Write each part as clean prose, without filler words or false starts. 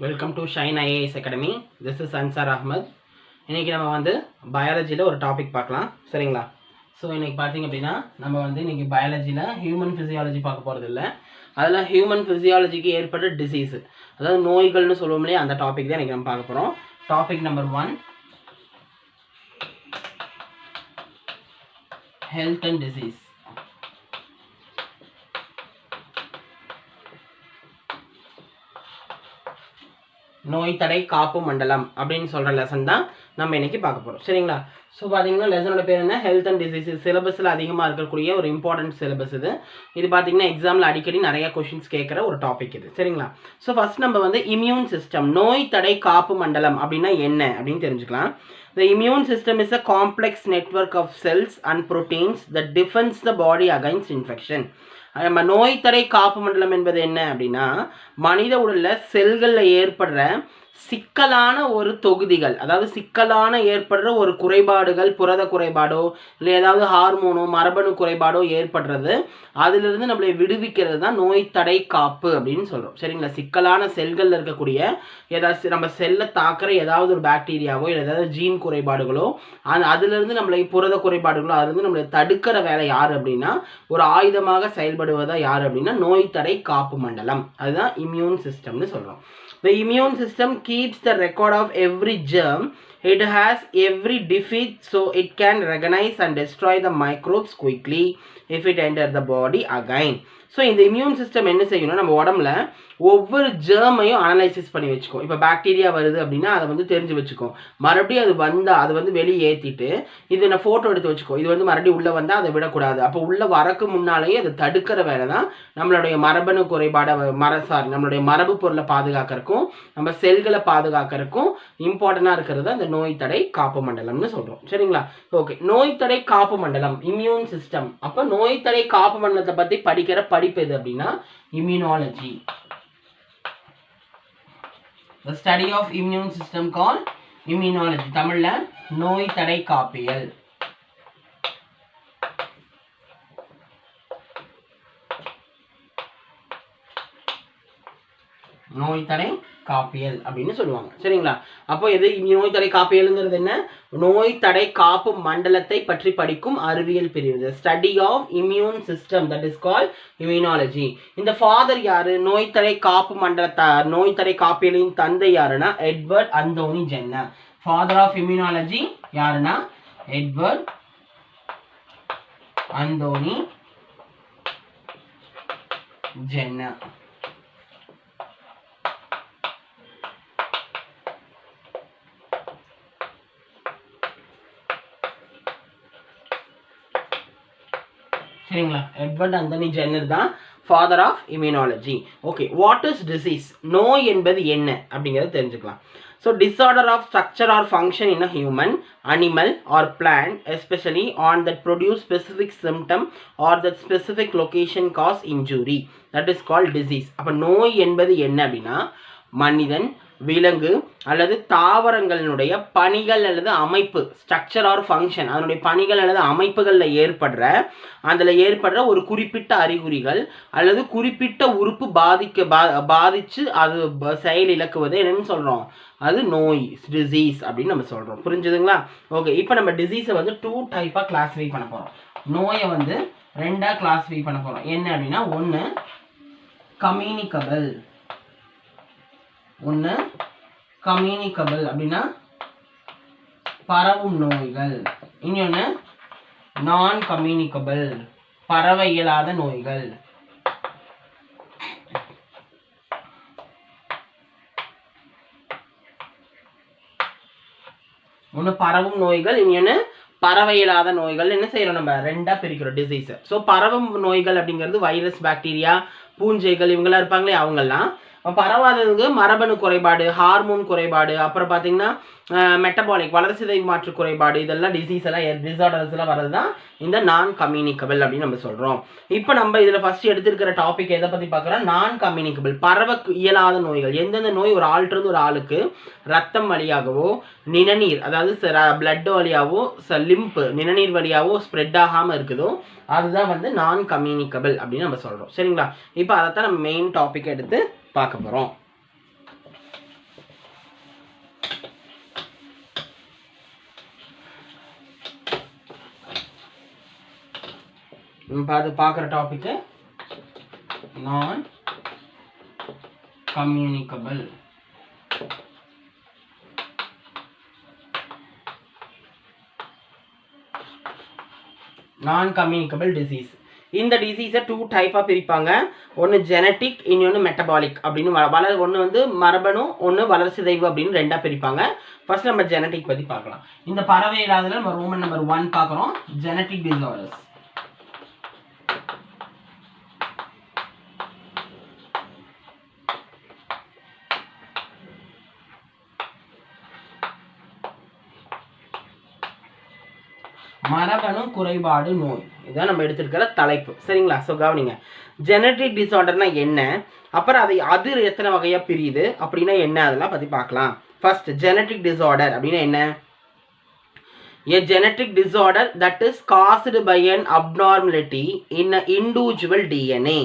Welcome to Shine IAS academy. This is Ansar Ahmad. இன்றைக்கி நம்ம வந்து பயாலஜியில் ஒரு டாபிக் பார்க்கலாம், சரிங்களா? ஸோ இன்றைக்கி பார்த்திங்க அப்படின்னா நம்ம வந்து இன்றைக்கி பயாலஜியில் ஹியூமன் ஃபிசியாலஜி பார்க்க போகிறது இல்லை. அதில் ஹியூமன் ஃபிசியாலஜிக்கு ஏற்பட்ட டிசீஸு, அதாவது நோய்கள்னு சொல்லுவோம் இல்லையா, அந்த டாபிக் தான் இன்றைக்கி நம்ம பார்க்க போகிறோம். Topic number 1, health and disease. நோய் தடை காப்பு மண்டலம் அப்படின்னு சொல்கிற லெசன் தான் நம்ம இன்றைக்கி பார்க்க போகிறோம், சரிங்களா? ஸோ பார்த்தீங்கன்னா லெசனோட பேர் என்ன? Health and diseases. சிலபஸில் அதிகமாக இருக்கக்கூடிய ஒரு இம்பார்ட்டன்ட் சிலபஸ் இது. இது பார்த்தீங்கன்னா எக்ஸாமில் அடிக்கடி நிறைய கொஷின்ஸ் கேட்குற ஒரு டாபிக் இது, சரிங்களா? ஸோ ஃபஸ்ட் நம்ம வந்து இம்யூன் சிஸ்டம், நோய் தடை காப்பு மண்டலம் அப்படின்னா என்ன அப்படின்னு தெரிஞ்சுக்கலாம். The immune system is a complex network of cells and proteins that defends the body against infection. நம்ம நோய் தடை காப்பு மண்டலம் என்பது என்ன அப்படின்னா, மனித உடலில் செல்களில் ஏற்படுற சிக்கலான ஒரு தொகுதிகள், அதாவது சிக்கலான ஏற்படுற ஒரு குறைபாடுகள், புரத குறைபாடோ இல்லை ஏதாவது ஹார்மோனோ மரபணு குறைபாடோ ஏற்படுறது, அதிலிருந்து நம்மளை விடுவிக்கிறது தான் நோய் தடை காப்பு அப்படின்னு சொல்கிறோம், சரிங்களா? சிக்கலான செல்களில் இருக்கக்கூடிய ஏதாவது நம்ம செல்லை தாக்குற ஏதாவது ஒரு பாக்டீரியாவோ இல்லை ஏதாவது ஜீன் குறைபாடுகளோ அதிலிருந்து நம்மளை புரத குறைபாடுகளோ அதிலிருந்து நம்மளை தடுக்கிற வேலை யார் அப்படின்னா, ஒரு ஆயுதமாக செயல்படுவதா யார் அப்படின்னா நோய் தடை காப்பு மண்டலம். அதுதான் இம்யூன் சிஸ்டம்னு சொல்கிறோம். The immune system keeps the record of every germ it has, every defeat, so it can recognize and destroy the microbes quickly if it enters the body again. So இந்த இம்யூன் சிஸ்டம் என்ன செய்யணும், நம்ம உடம்புல ஒவ்வொரு ஜேர்மையும் analysis பண்ணி வச்சுக்கோ. இப்போ bacteria வருது அப்படின்னா அதை வந்து தெரிஞ்சு வச்சுக்கோ. மறுபடியும் அது வந்தால் அதை வந்து வெளியே ஏற்றிட்டு இது நான் ஃபோட்டோ எடுத்து வச்சுக்கோ. இது வந்து மறுபடியும் உள்ளே வந்தால் அதை விடக்கூடாது. அப்போ உள்ளே வரக்கு முன்னாலேயே அதை தடுக்கிற வேலை தான் நம்மளுடைய மரபணு குறைபாடை நம்மளுடைய மரபு பொருளை பாதுகாக்கிறதுக்கும் நம்ம செல்களை பாதுகாக்கிறதுக்கும் இம்பார்ட்டண்டாக இருக்கிறது அந்த நோய் தடை காப்பு மண்டலம்னு சொல்கிறோம், சரிங்களா? ஓகே, நோய் தடை காப்பு மண்டலம், இம்யூன் சிஸ்டம். அப்போ நோய் தடை காப்பு மண்டலத்தை பற்றி படிக்கிற படிப்பு எது அப்படின்னா immunology. The study of immune system called immunology. தமிழ்ல நோய் தடை காப்பியல். நோய் தடை காப்பியல் அப்படின்னு சொல்லுவாங்க, சரிங்களா? அப்போ எது நோய் தடை காப்பியல்ங்கிறது என்ன? நோய் தடை காப்பு மண்டலத்தை பற்றி படிக்கும் அறிவியல் பிரிவு. Study of immune system, that is called immunology. இந்த ஃபாதர் யாரு? நோய் தடை காப்பு நோய் தடை காப்பியலின் தந்தை யாருன்னா Edward Anthony Jenner. Father of immunology யாருன்னா எட்வர்ட் அந்தோனி ஜென்னர். சரிங்களா? எட்வர்ட் அந்தோனி ஜென்னர் தான் father of immunology. Okay, what is disease? நோய் என்பது என்ன அப்படிங்கிறத தெரிஞ்சுக்கலாம். So disorder of structure or function in a human, animal or plant, especially on that produce specific symptom or that specific location cause injury, that is called disease. அப்போ நோய் என்பது என்ன அப்படின்னா, மனிதன், விலங்கு அல்லது தாவரங்களினுடைய பணிகள் அல்லது அமைப்பு, ஸ்ட்ரக்சர் ஆர் ஃபங்க்ஷன், அதனுடைய பணிகள் அல்லது அமைப்புகளில் ஏற்படுற ஒரு குறிப்பிட்ட அறிகுறிகள் அல்லது குறிப்பிட்ட உறுப்பு பாதிச்சு அது செயல் இழக்குவது என்னன்னு சொல்கிறோம், அது நோய், டிசீஸ் அப்படின்னு நம்ம சொல்கிறோம். புரிஞ்சுதுங்களா? ஓகே, இப்போ நம்ம டிசீஸை வந்து 2 டைப்பாக கிளாஸிஃபை பண்ண போகிறோம். நோயை வந்து 2ஆக கிளாஸிஃபை பண்ண போகிறோம். என்ன அப்படின்னா, ஒன்று கம்யூனிகபிள், அப்படின்னா பரவும் நோய்கள். இன்னொன்று நான் கம்யூனிகபிள், பரவ இயலாத நோய்கள். ஒன்று பரவும் நோய்கள், இன்னொன்று பரவ இயலாத நோய்கள். என்ன செய்யறோம், நம்ம 2ஆக பிரிக்கிறோம் டிசீஸை. ஸோ பரவும் நோய்கள் அப்படிங்கிறது வைரஸ், பாக்டீரியா, பூஞ்சைகள் இவங்கெல்லாம் இருப்பாங்களே அவங்கெல்லாம். பரவாததுக்கு மரபணு குறைபாடு, ஹார்மோன் குறைபாடு, அப்புறம் பார்த்தீங்கன்னா மெட்டபாலிக் வளர்சிதை மாற்று குறைபாடு, இதெல்லாம் டிசீஸ் எல்லாம் டிசார்டர்ஸ் எல்லாம் வரது தான் இந்த நான் கம்யூனிகபிள் அப்படின்னு நம்ம சொல்கிறோம். இப்போ நம்ம இதில் ஃபர்ஸ்ட் எடுத்துருக்கிற டாபிக் எதை பற்றி பார்க்குறோம்? நான் கம்யூனிகபிள், பரவ இயலாத நோய்கள். எந்தெந்த நோய் ஒரு ஆள்கிட்ட ஒரு ஆளுக்கு ரத்தம் வழியாகவோ, நிணநீர் அதாவது பிளட் வழியாகவோ, லிம்ப் நிணநீர் வழியாகவோ ஸ்ப்ரெட் ஆகாமல் இருக்குதோ அதுதான் வந்து நான் கம்யூனிகபிள் அப்படின்னு நம்ம சொல்கிறோம், சரிங்களா? இப்போ அதைத்தான் நம்ம மெயின் டாபிக் எடுத்து பார்க்க போகிறோம். பார்க்குற டாபிக்கு நான் கம்யூனிகபிள். நான் கம்யூனிகபிள் டிசீஸ். இந்த டிசீஸை 2 டைப்பாக பிரிப்பாங்க. ஒன்று ஜெனட்டிக், இன்னொன்று மெட்டபாலிக் அப்படின்னு ஒன்று வந்து மரபணு, ஒன்று வளர்சிதைவு அப்படின்னு 2ஆக பிரிப்பாங்க. ஃபர்ஸ்ட் நம்ம ஜெனட்டிக் பற்றி பார்க்கலாம். இந்த பறவை இல்லாததில் நம்ம ரோமன் நம்பர் 1 பார்க்குறோம், ஜெனட்டிக் டிசார்டர்ஸ். மரபணு குறைபாடு நோய், இதான் நம்ம எடுத்துருக்கிற தலைப்பு. சரிங்களா? ஸோ கவனிங்க, ஜெனட்டிக் டிசார்டர்னா என்ன, அப்புறம் அது எத்தனை வகையாக பிரியுது அப்படின்னா என்ன, அதெல்லாம் பற்றி பார்க்கலாம். ஃபர்ஸ்ட் ஜெனட்டிக் டிசார்டர் அப்படின்னா என்ன? A genetic disorder that is caused by an abnormality in an individual DNA.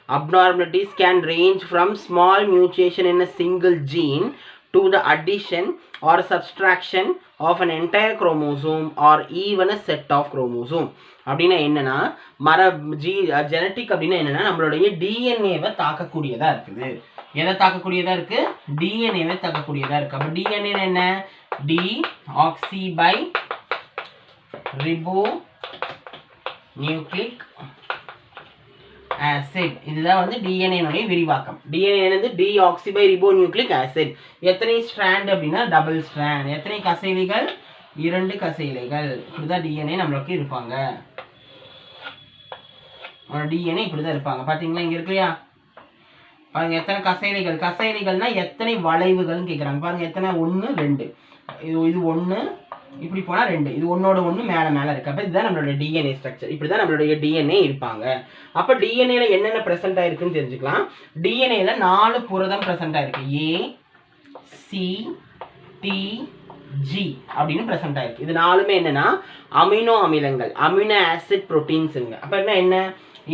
Abnormalities can range from small mutation in a single gene to the addition or subtraction of an entire chromosome or even a set of chromosome. அப்படின்னா என்னன்னா, genetic அப்படின்னா என்னன்னா, நம்மளுடைய டிஎன்ஏவை தாக்கக்கூடியதா இருக்குது. எதை தாக்கக்கூடியதா இருக்கு? டிஎன்ஏவை தாக்கக்கூடியதா இருக்கு. அப்போ டிஎன்ஏ என்ன? டிஆக்சிபை ரிபோ நியூக்ளிக் ஆசிட். இதுதான் வந்து டிஎன்ஏனுடைய விரிவாக்கம். டிஎன்ஏ வந்து டிஆக்சிபை ரிபோ நியூக்ளிக் ஆசிட். எத்தனை ஸ்ட்ராண்ட் அப்படின்னா டபுள் ஸ்ட்ராண்ட். எத்தனை கசையிலைகள்? 2 கசையிலைகள். இப்படிதான் டிஎன்ஏ நம்மளுக்கு இருப்பாங்க. டிஎன்ஏ இப்படிதான் இருப்பாங்க. பாத்தீங்களா? இங்க இருக்குல்லையா? பாருங்க எத்தனை கசையிலைகள். கசையிலைகள்னா எத்தனை வளைவுகள்னு கேட்குறாங்க. பாருங்க எத்தனை? 1 2. இது 1, இப்படி போனால் 2. இது ஒன்னோட ஒன்று மேலே இருக்கு. அப்போ இதுதான் நம்மளோட டிஎன்ஏ ஸ்ட்ரக்சர். இப்படி தான் நம்மளுடைய டிஎன்ஏ இருப்பாங்க. அப்போ டிஎன்ஏல என்னென்ன ப்ரெசென்ட் ஆயிருக்குன்னு தெரிஞ்சுக்கலாம். டிஎன்ஏல 4 புரதம் ப்ரெசென்ட் ஆயிருக்கு. ACTG அப்படின்னு ப்ரெசென்ட் ஆயிருக்கு. இது 4மே என்னன்னா அமினோ அமிலங்கள், அமினோ ஆசிட் புரோட்டீன்ஸுங்க. அப்போ என்ன?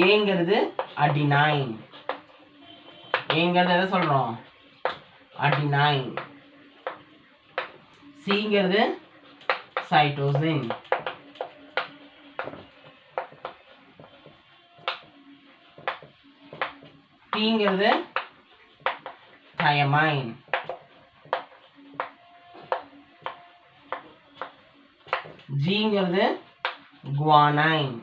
ஏங்கிறது அடினைன். ஏங்கிறது எதை சொல்றோம்? அடினைன். சிங்கிறது சைட்டோசின். Tங்கிறது thymine. Gங்கிறது guanine.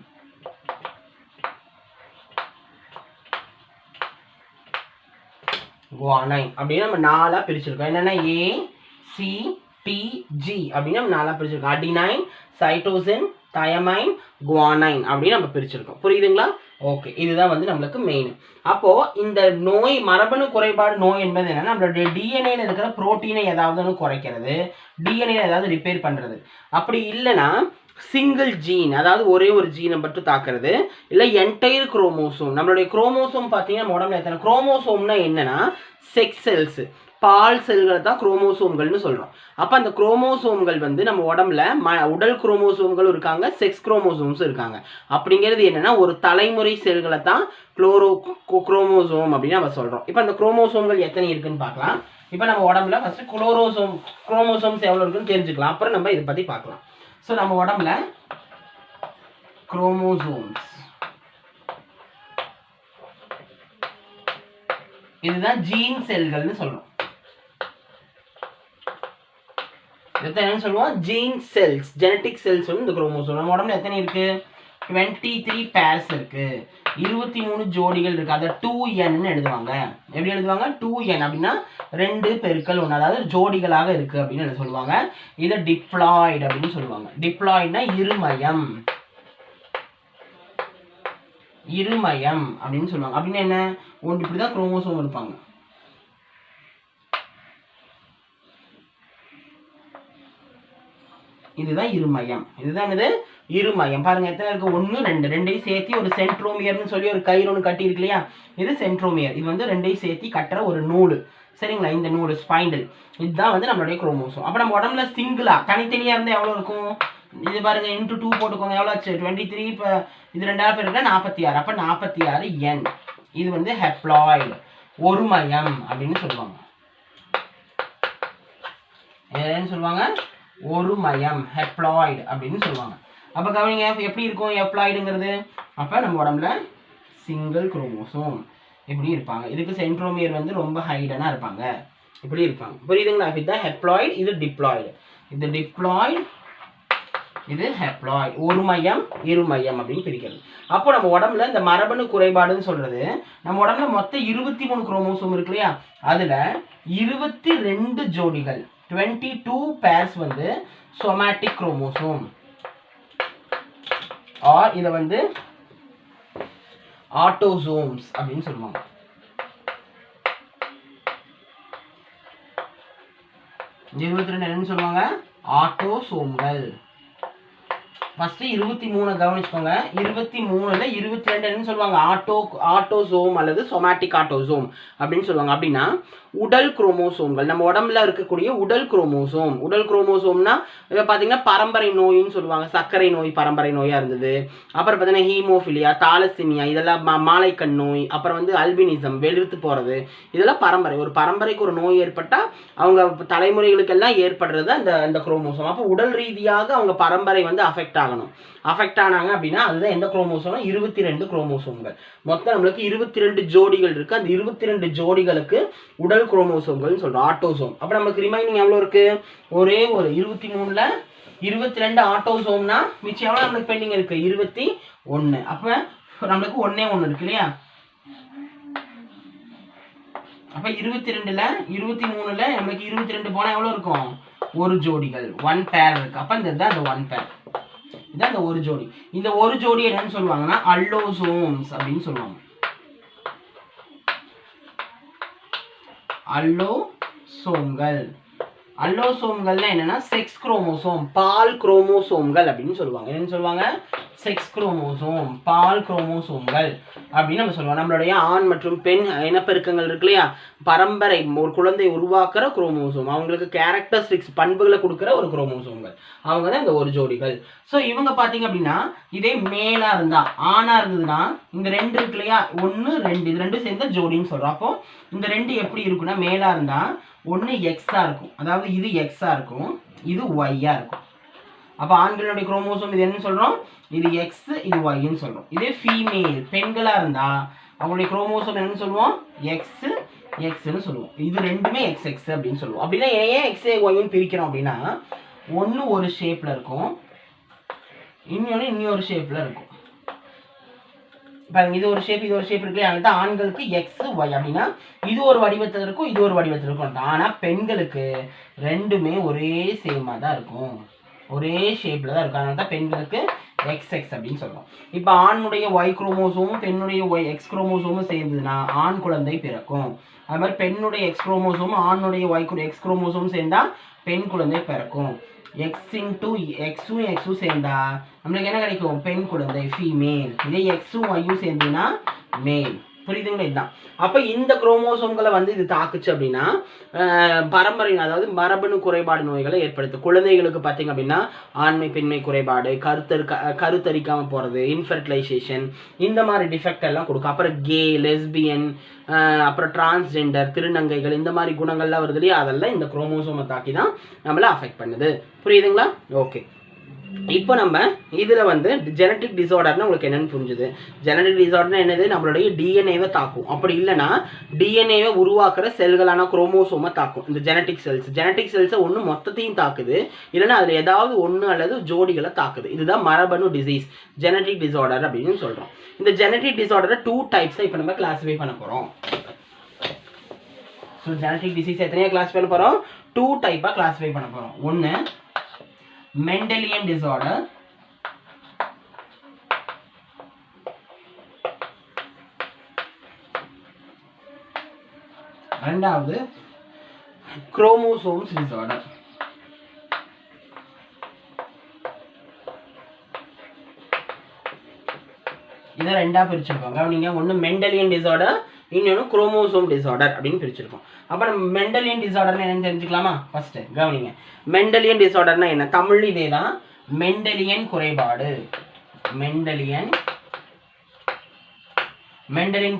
guanine அப்படின்னு நம்ம 4ஆ பிரிச்சிருக்கோம். என்னன்னா ACTG அப்படின்னு நம்ம 4ஆ பிரிச்சிருக்கோம். அடினைன், சைட்டோசின், தயமைன், குவானைன் அப்படின்னு நம்ம பிரிச்சிருக்கோம். புரியுதுங்களா? ஓகே, இதுதான் வந்து நம்மளுக்கு மெயின். அப்போ இந்த நோய், மரபணு குறைபாடு நோய் என்பது என்னன்னா, நம்மளுடைய டிஎன்ஏல இருக்கிற புரோட்டீனை ஏதாவது குறைக்கிறது, டிஎன்ஏ ஏதாவது ரிப்பேர் பண்றது. அப்படி இல்லைன்னா சிங்கிள் ஜீன், அதாவது ஒரே ஒரு ஜீனை மட்டும் தாக்குறது, இல்லை என்டையர் குரோமோசோம். நம்மளுடைய குரோமோசோம் பார்த்தீங்கன்னா நம்ம உடம்புல எத்தனை குரோமோசோம்னா என்னன்னா செக்ஸ் செல்ஸ், பால் செல்களை தான் குரோமோசோம்கள்னு சொல்கிறோம். அப்போ அந்த குரோமோசோம்கள் வந்து நம்ம உடம்புல உடல் குரோமோசோம்களும் இருக்காங்க, செக்ஸ் குரோமோசோம்ஸும் இருக்காங்க. அப்படிங்கிறது என்னன்னா ஒரு தலைமுறை செல்களை தான் குரோமோசோம் அப்படின்னு நம்ம சொல்கிறோம். இப்போ அந்த குரோமோசோம்கள் எத்தனை இருக்குன்னு பார்க்கலாம். இப்போ நம்ம உடம்புல ஃபர்ஸ்ட் குரோமோசோம்ஸ் எவ்வளோ இருக்குன்னு தெரிஞ்சுக்கலாம். அப்புறம் நம்ம இதை பற்றி பார்க்கலாம். ஸோ நம்ம உடம்புல குரோமோசோம்ஸ், இதுதான் ஜீன் செல்கள்னு சொல்றோம். என்னன்னு சொல்லுவோம்? ஜீன் செல்ஸ், ஜெனட்டிக் செல்ஸ் வந்து இந்த குரோமோசோம். நம்ம உடம்புல எத்தனை இருக்கு? 23 பேர்ஸ் இருக்கு, 23 ஜோடிகள் இருக்கு. அதை 2n எழுதுவாங்க. எப்படி எழுதுவாங்க? 2n அப்படின்னா 2 பெருக்கல் 1, அதாவது ஜோடிகளாக இருக்கு அப்படின்னு சொல்லுவாங்க. இதை டிப்ளாய்டு அப்படின்னு சொல்லுவாங்க. டிப்ளாய்டுனா இருமயம், இருமயம் அப்படின்னு சொல்லுவாங்க. அப்படின்னு என்ன? ஒன்று இப்படிதான் குரோமோசோம் இருப்பாங்க. இதுதான் இருமயம். இதுதான் இது இருமயம். பாருங்க எத்தனை இருக்கு? 1 2, ரெண்டையும் சேர்த்து ஒரு சென்ட்ரோமியர்னு சொல்லி ஒரு கயிறு ஒன்று கட்டி இருக்கு இல்லையா? இது சென்ட்ரோமியர். இது வந்து ரெண்டையும் சேர்த்து கட்டுற ஒரு நூல். சரிங்களா? இந்த நூல் ஸ்பைண்டல். இதுதான் வந்து நம்மளுடைய குரோமோசோம். அப்போ நம்ம உடம்புல சிங்கிளா தனித்தனியா இருந்தா எவ்வளவு இருக்கும்? இது பாருங்க, இன்ட்டு 2 போட்டுக்கோங்க. எவ்வளோ ஆச்சு? 23. இப்போ இது 2 பேருக்கு 46. அப்போ 46n. இது வந்து ஹெப்ளாய்டு, ஒருமயம் அப்படின்னு சொல்லுவாங்க. என்னன்னு சொல்லுவாங்க? ஒருமயம், ஹெப்ளாய்டு அப்படின்னு சொல்லுவாங்க. அப்போ கவனிங்க எப்படி இருக்கும் ஹெப்ளாய்டுங்கிறது? அப்போ நம்ம உடம்புல சிங்கிள் குரோமோசோம் இப்படி இருப்பாங்க. இதுக்கு சென்ட்ரோமியர் வந்து ரொம்ப ஹைடனாக இருப்பாங்க, இப்படி இருப்பாங்க. புரியுதுங்களா? இதுதான் ஹெப்ளாய்டு, இது டிப்ளாய்டு. இது டிப்ளாய்டு, இது ஹெப்ளாய்டு. ஒரு மையம் இரு மையம் அப்படின்னு பிரிக்கிறது. அப்போ நம்ம உடம்புல இந்த மரபணு குறைபாடுன்னு சொல்றது, நம்ம உடம்புல மொத்தம் 23 குரோமோசோம் இருக்கு இல்லையா, அதுல 22 ஜோடிகள் 22 பேர்ஸ் வந்து சொமேட்டிக் குரோமோசோம், ஆர் இதை வந்து ஆட்டோசோம்ஸ் அப்படின்னு சொல்லுவாங்க. இந்த 22 என்னன்னு சொல்லுவாங்க? ஆட்டோசோம்கள். ஃபர்ஸ்ட் 23 கவனிச்சுக்கோங்க. 23ல 22 என்னன்னு சொல்லுவாங்க? ஆட்டோசோம் அல்லது சொமேட்டிக் ஆட்டோசோம் அப்படின்னு சொல்லுவாங்க. அப்படின்னா உடல் குரோமோசோம்கள், நம்ம உடம்புல இருக்கக்கூடிய உடல் குரோமோசோம். உடல் குரோமோசோம்னா இப்போ பார்த்தீங்கன்னா பரம்பரை நோயின்னு சொல்லுவாங்க. சர்க்கரை நோய் பரம்பரை நோயாக இருந்தது. அப்புறம் பார்த்தீங்கன்னா ஹீமோஃபிலியா, தாலசிமியா, இதெல்லாம் மாலைக்கண் நோய், அப்புறம் வந்து அல்பினிசம், வெளுத்து போகிறது, இதெல்லாம் பரம்பரை. ஒரு பரம்பரைக்கு ஒரு நோய் ஏற்பட்டால் அவங்க தலைமுறைகளுக்கெல்லாம் ஏற்படுறது அந்த குரோமோசோம். அப்போ உடல் ரீதியாக அவங்க பரம்பரை வந்து அஃபெக்ட் ஆகணும். அஃபெக்ட் ஆனாங்க அப்படின்னா அதுதான் எந்த குரோமோசோம்னா 22 குரோமோசோம்கள். மொத்தம் நம்மளுக்கு 22 ஜோடிகள் இருக்கு. அந்த 22 ஜோடிகளுக்கு உடல் குரோமோசோம்கள் சொல்றோம், ஆட்டோசோம். அப்ப நமக்கு ரிமைனிங் எவ்வளவு இருக்கு? ஒரே ஒரு 23ல 22 ஆட்டோசோம்னா மிச்சம் எவ்வளவு நம்மளுக்கு பெண்டிங் இருக்கு? 21. அப்ப நம்மளுக்கு ஒன்னே ஒன்னு இருக்கு இல்லையா? அப்ப 22ல 23ல நம்மளுக்கு 22 போனா எவ்வளவு இருக்கும்? ஒரு ஜோடிகள், ஒன் பேர் இருக்கு. அப்ப இதுதான் அந்த ஒன் பேர், இதான் அந்த ஒரு ஜோடி. இந்த ஒரு ஜோடி என்னன்னு சொல்லுவாங்கன்னா அல்லோசோம்ஸ் அப்படின்னு சொல்லுவாங்க. அல்லோசோம்கள். அல்லோசோம்கள்னா என்னன்னா செக்ஸ் குரோமோசோம், பால் குரோமோசோம்கள் அப்படின்னு சொல்லுவாங்க. என்னன்னு சொல்லுவாங்க? செக்ஸ் குரோமோசோம், பால் குரோமோசோம்கள் அப்படின்னு நம்ம சொல்லுவோம். நம்மளுடைய ஆண் மற்றும் பெண் இனப்பெருக்கங்கள் இருக்கு இல்லையா, பரம்பரை ஒரு குழந்தை உருவாக்குற குரோமோசோம், அவங்களுக்கு கேரக்டரிஸ்டிக்ஸ் பண்புகளை கொடுக்குற ஒரு குரோமோசோம்கள், அவங்க தான் இந்த ஒரு ஜோடிகள். ஸோ இவங்க பார்த்தீங்க அப்படின்னா இதே மேலா இருந்தா, ஆணா இருந்ததுன்னா இந்த ரெண்டு இருக்கு இல்லையா, 1 2, இது ரெண்டும் சேர்ந்த ஜோடின்னு சொல்றோம். அப்போ இந்த ரெண்டு எப்படி இருக்குன்னா, மேலா இருந்தா ஒன்று எக்ஸா இருக்கும், அதாவது இது எக்ஸா இருக்கும், இது ஒய்யா இருக்கும். அப்போ ஆண்களுடைய குரோமோசோம் இது என்ன சொல்றோம்? இது எக்ஸ், இது ஒய்ன்னு சொல்றோம். இதே ஃபீமேல் பெண்களா இருந்தா அவங்களுடைய குரோமோசோம் என்னன்னு சொல்லுவோம்? எக்ஸ் எக்ஸ்ன்னு சொல்லுவோம். இது ரெண்டுமே எக்ஸ் எக்ஸ் அப்படின்னு சொல்லுவோம். அப்படின்னா ஏன் எக்ஸ் ஒய்ன்னு பிரிக்கிறோம் அப்படின்னா, ஒன்று ஒரு ஷேப்ல இருக்கும், இன்னொரு ஷேப்ல இருக்கும். பாருங்க, இது ஒரு ஷேப், இது ஒரு ஷேப் இருக்கு. அதனால ஆண்களுக்கு எக்ஸ் ஒய் அப்படின்னா இது ஒரு வடிவத்தில் இருக்கும், இது ஒரு வடிவத்தில் இருக்கும். ஆனா பெண்களுக்கு ரெண்டுமே ஒரே சேமா தான் இருக்கும், ஒரே ஷேப்ல தான் இருக்கும். அதனால தான் பெண்களுக்கு எக்ஸ் எக்ஸ் அப்படின்னு சொல்றோம். இப்போ ஆணுடைய ஒய் குரோமோசோமும் பெண்ணுடைய ஒய் எக்ஸ் குரோமோசோமும் சேர்ந்ததுன்னா ஆண் குழந்தை பிறக்கும். அது மாதிரி பெண்ணுடைய எக்ஸ் குரோமோசோமும் ஆணுடைய ஒய் எக்ஸ் குரோமோசோமும் சேர்ந்தா பெண் குழந்தை பிறக்கும். எக்ஸ் இன்டூ எக்ஸும் எக்ஸும் சேர்ந்தா நம்மளுக்கு என்ன கிடைக்கும்? பெண் குழந்தை, ஃபீமேல். இதே எக்ஸும் ஒய்யும் சேர்ந்ததுன்னா மேல். புரியுதுங்களா? இதுதான். அப்போ இந்த குரோமோசோம்களை வந்து இது தாக்குச்சு அப்படின்னா பரம்பரை, அதாவது மரபணு குறைபாடு நோய்களை ஏற்படுத்தும். குழந்தைகளுக்கு பார்த்தீங்க அப்படின்னா ஆண்மை பெண்மை குறைபாடு, கருத்தரிக்காமல் போகிறது, இன்ஃபர்டிலைசேஷன், இந்த மாதிரி டிஃபெக்ட் எல்லாம் கொடுக்கும். அப்புறம் கே, லெஸ்பியன், அப்புறம் டிரான்ஸ்ஜெண்டர், திருநங்கைகள், இந்த மாதிரி குணங்கள்லாம் வருது இல்லையா, அதெல்லாம் இந்த குரோமோசோமை தாக்கி தான் நம்மளை அஃபெக்ட் பண்ணுது. புரியுதுங்களா? ஓகே. இப்போ நம்ம இதில் வந்து ஜெனட்டிக் டிசார்டர்னா உங்களுக்கு என்னென்னு புரிஞ்சுது. ஜெனட்டிக் டிசார்டர்னா என்னது? நம்மளுடைய டிஎன்ஏவை தாக்கும். அப்படி இல்லைன்னா டிஎன்ஏவை உருவாக்குற செல்களான குரோமோசோமை தாக்கும். இந்த ஜெனட்டிக் செல்ஸை ஒன்று மொத்தத்தையும் தாக்குது, இல்லைன்னா அதில் ஏதாவது ஒன்று அல்லது ஜோடிகளை தாக்குது. இதுதான் மரபணு டிசீஸ், ஜெனட்டிக் டிசார்டர் அப்படின்னு சொல்கிறோம். இந்த ஜெனட்டிக் டிசார்டரை 2 டைப்ஸை இப்போ நம்ம கிளாஸிஃபை பண்ண போகிறோம். ஸோ ஜெனட்டிக் டிசீஸ் எத்தனையா கிளாஸிஃபை பண்ண போகிறோம்? 2 டைப்பாக கிளாஸிஃபை பண்ண போகிறோம். ஒன்று மெண்டலியன் டிசார்டர், ரெண்டாவது குரோமோசோம்ஸ் டிசார்டர். இதை ரெண்டா பிரிச்சிருக்கோம். நீங்க ஒன்று மெண்டலியன் டிசார்டர், இன்னொன்று குரோமோசோம் டிசார்டர் அப்படின்னு பிரிச்சிருக்கோம். அப்போ நம்ம மெண்டலியன் டிசார்டர்னா என்னன்னு தெரிஞ்சுக்கலாமா? ஃபர்ஸ்ட் கவனிங்க, மெண்டலியன் டிசார்டர்னா என்ன? தமிழ் இதே தான், மெண்டலியன் குறைபாடு. மெண்டலியன்